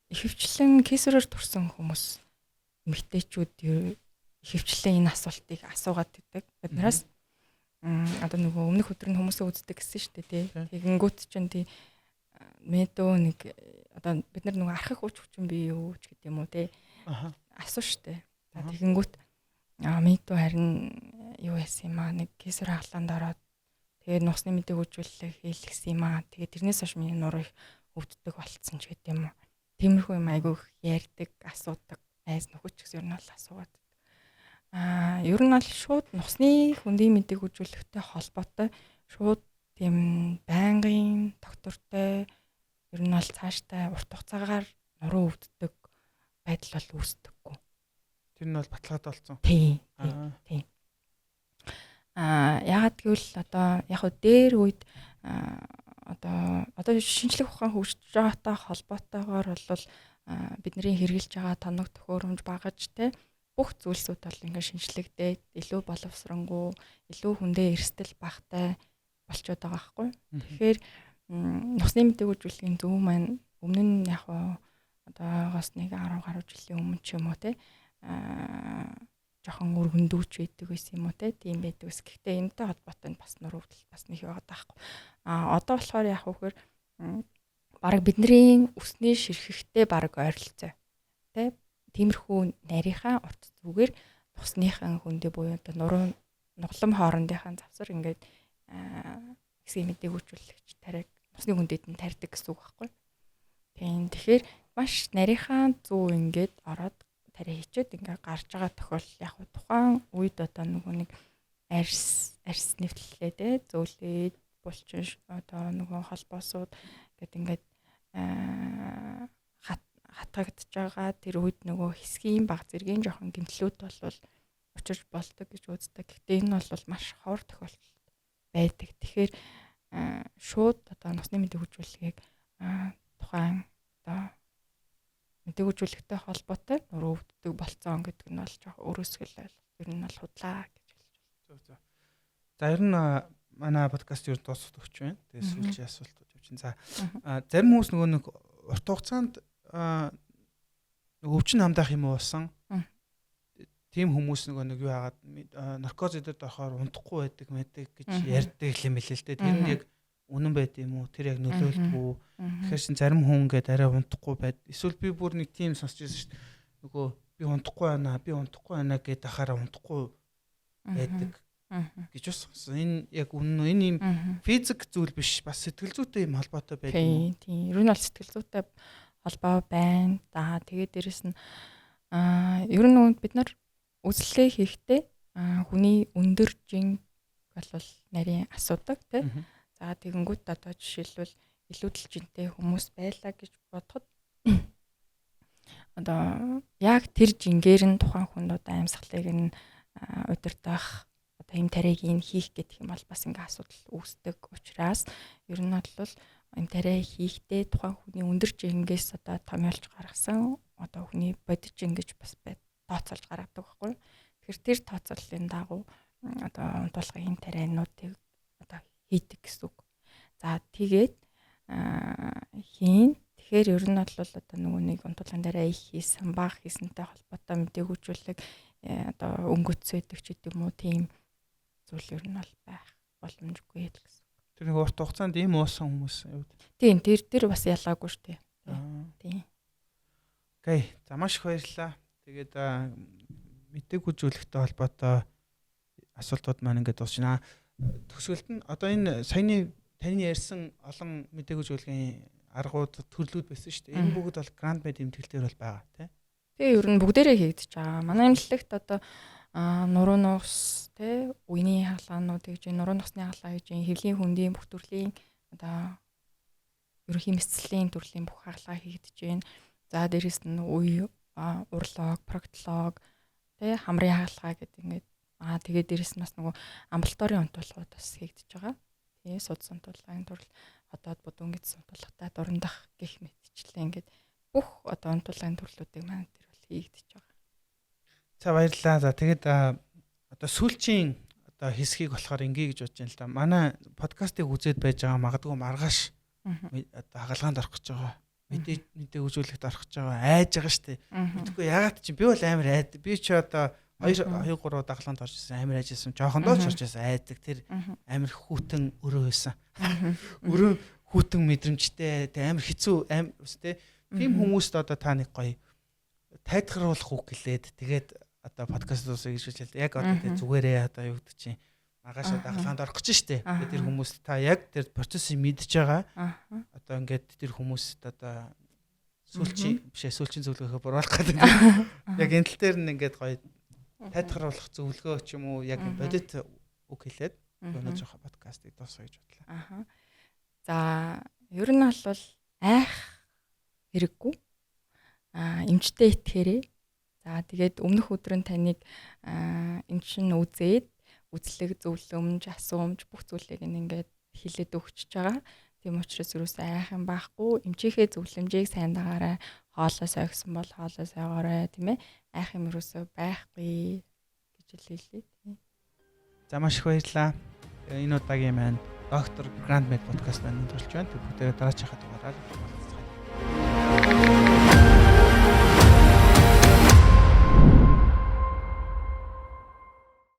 ихэвчлэн кесараар турсан хүмүүс эмэгтэйчүүд ихэвчлэн энэ асуултыг асуугаад байдаг. Биднээс одоо нөгөө өмнөх өдөр нь хүмүүсээ үздэг гэсэн шүү дээ тий. Тэгэнгүүт чинь тий мэдөө нэг одоо бид нар нөгөө архих хүч хүчин бий юу ч гэдэг юм уу тий. Асуу штэ. За тэгэнгүүт мэдөө харин юу яасан юм аа нэг кесар хаглаанд ороод тэгээд нусны мэдээгүүжүүлэлт хийлгсэн юм аа. Тэгээд тэрнээс хойш миний нуруу их өвддөг болцсон ч гэдэг юм уу. Тиймэрхүү юм айгүй ярьдаг, асуудаг, айс нөхөч гэсэн юм бол асуугаад. Ер нь бол шууд нусны хөндийн мэдээгүүжүүлэлттэй холбоотой шууд тийм байнгын доктортой ер нь бол цааштай урт хугацаагаар нуруу өвддөг байдал бол үүсдэггүй. Тэр нь бол баталгаад болсон. Тийм. Ягаад гэвэл одоо яг хөө дээр үед одоо шинжлэх ухаан хөгжиж байгаатай холбоотойгоор бол бидний хэрэгжилж байгаа тоног төхөөрөмж багаж те бүх зүйлсүүд бол ингээд шинжлэгдээд илүү боловсронгуй, илүү хүндээ эрсдэл багтай болчиход байгаа байхгүй. Тэгэхээр нусны мэдээгүүжүүлэхийн зөв маань өмнө нь яг одоогоос нэг 10 гаруй жилийн өмнө ч юм уу те жоохон өргөндөөч байдаг байсан юм уу те тийм байдаг ус. Гэхдээ энэтэй холбоотой нь бас нуруу өвдөл бас нэг яваад байхгүй. Одоо болохоор яг хөөхөр баг бидний өсний ширхэгтэй баг ойролцоо те тиймэрхүү нарийнхаа урт зүгээр нусныхан хөндөө буюу одоо нуруу нуглам хоорондынхаа завсар ингээд хэсгийн мэдээгүүжүүлэгч тариг нусны хөндөд нь тарьдаг гэсэн үг байхгүй. Тийм тэгэхээр маш нарийнхаа зүү ингээд ороод тариа хийчээд ингээд гарч байгаа тохиолдол яг тухайн үед одоо нэг арьс нэвтлээ те зөөлээд булчин одоо нөгөө холбоосууд гэдэг ингээд хатгагдж байгаа тэр үед нөгөө хэсгийн баг зэргийн жоохон гэмтлүүд бол учирч болдог гэж үздэг. Гэхдээ энэ бол маш ховор тохиолдол байдаг. Тэгэхээр шууд одоо нусны мэдээгүүжүүлэгийг тухайн одоо мэдээгүүжүүлэгтэй холбоотой нуруу өвддөг болцсон гэдэг нь бол жоохон өрөөсгөл байл. Ер нь бол худлаа гэж хэлж байна. За ер нь манай подкаст ер нь дуусах төгч байна. Тэгээд сүүлчийн асуултууд явчихна. За зарим хүмүүс нөгөө нэг урт хугацаанд өвчин хамдаах юм уусан. Тийм хүмүүс нэг юу хагаад наркоз эдэд орохоор унтахгүй байдаг гэж ярьдаг юм билээ л дээ. Тэр нь яг үнэн байд юм уу? Тэр яг нөлөөлдгүү. Тэгэхээр шин зарим хүн ингээд арай унтахгүй байд. Эсвэл би бүр нэг тийм сонсч байсан шүү дээ. Нөгөө би унтахгүй байна гэдээ ахаараа унтахгүй байдаг гэж бас сонсон. Энэ яг үнэн үү? Энэ юм физик зүйл биш. Бас сэтгэл зүйтэй юм холбоотой байдаг юм. Тийм. Ер нь бол сэтгэл зүйтэй холбоо байна. За тэгээд дээрэс нь ер нь бид нар үзлээ хийхдээ хүний өндөр жинг бол нарийн асуудаг тийм. За тэгэнгүүт одоо жишээлбэл илүүдэл жинтэй хүмүүс байлаа гэж бодоход одоо яг тэр жингээр нь тухайн хүнд одоо амьсгалыг нь удирдах одоо эм тариагийн хийх гэдэг юм бол бас ингээ асуудал үүсдэг учраас ер нь бол эм тариа хийхдээ тухайн хүний өндөр жингээс одоо томьёолж гаргасан одоо хүний бодит жингэж бас тооцоолж гаргадаг байхгүй. Тэгэхээр тэр тооцооллын дагуу одоо унтуулгын эм тариануудыг одоо хийдэг гэсэн үг. За тэгээд хийн. Тэгэхээр ер нь бол одоо нөгөө нэг унтуулгын дараа их хийсэн, бага хийсэнтэй холбоотой мэдээгүүжүүлэг одоо өнгөцөөдөг ч гэдэг юм уу тийм зүйл ер нь бол байх боломжгүй л гэсэн. Тэр нэг урт хугацаанд ийм уусан хүмүүс юу? Тийм, тэр бас ялгаагүй шүү дээ. Тийм. Окей. За маш их баярлалаа. Тэгээд мэдээгүүжүүлэгтэй холбоотой асуултууд маань ингээд дуусна. Төсвөлд нь одоо энэ саяны таны ярьсан олон мэдээгүүжүүлгийн аргууд төрлүүд байсан шүү дээ. Энэ бүгд бол GrantMed эмтгэлтэр бол байгаа тийм. Тэгээ ер нь бүгдээрээ хийгдэж байгаа. Манай эмнэлэгт одоо нуруу нуус тий үений хаалгаанууд гэж нуруу нусны хаалгаа гэж хэвлийн хөндийн бүх төрлийн одоо ерөнхий мэдслийн төрлийн бүх хаалгаа хийгдэж байна. За дээрэс нь үе урлог, проктолог тий хамрын хаалгаа гэдэг ингээд тэгээд дээрэс нь бас нөгөө амбулаторийн унтуулгууд бас хийгдэж байгаа. Тий судас унтуулгын төрөл одоод будуун гэсэн унтуулгатай дурандах гэх мэтчлээ ингээд бүх одоо унтуулгын төрлүүдийг маань тэр бол хийгдэж байгаа. За баярлалаа. За тэгээд одоо сүүлчийн одоо хэсгийг болохоор ингээ гэж бодож байна л да. Манай подкастыг үзээд байж байгаа магадгүй маргааш одоо хагалгаанд орох гэж байгаа. Мэдээ үзүүлэхэд орох гэж байгаа. Айж байгаа штэ. Мэдгүй ягаад чи би бол амар айд. Би ч одоо 2-3 даглаанд орж ирсэн амар айжсэн. Жоохондоо ч орж ирсэн айдаг. Тэр амар хүүтэн өрөө байсан. Өрөө хүүтэн мэдрэмжтэй амар хэцүү амар үстэй. Тийм хүмүүст одоо та нэг гоё тайлгаруулах үг гэлээд тэгээд одоо подкаст дуусах гэж хэлж яг одоо тэгээд зүгээрээ одоо юу гэдэг чинь маргааш даглаанд орох гэж штэ. Тэгээд тэр хүмүүс та яг тэр процессыг мэдж байгаа. Одоо ингээд тэр хүмүүст одоо сүүлчийн зөвлөгөөхө буруулах гэдэг. Яг энэ тал дээр нь ингээд гоё тайлгаруулах зөвлөгөө ч юм уу яг бодит үг хэлээд өнөө жоохон подкастыг дуусгая гэж бодлоо. За ер нь бол айх хэрэггүй. Эмчтэй итгээрэй. За тэгээд өмнөх өдөр нь таныг эмчин үзээд үзлэг зөвлөмж, асуумж бүх зүйлийг ингээд хэлээд өгчөж байгаа. Тийм учраас юус айхан байхгүй. Эмчийнхээ зөвлөмжийг сайн дагаарай. Хоолоо сойгсон бол хоолоо сойгоорой, тийм ээ. Айх юм юусоо байхгүй гэж хэлээ. За маш их баярлалаа. Энэ удаагийн маань доктор GrantMed подкаст маань өндөрлж байна. Бүгдээрээ дараачихад дугаараар уулзцгаая.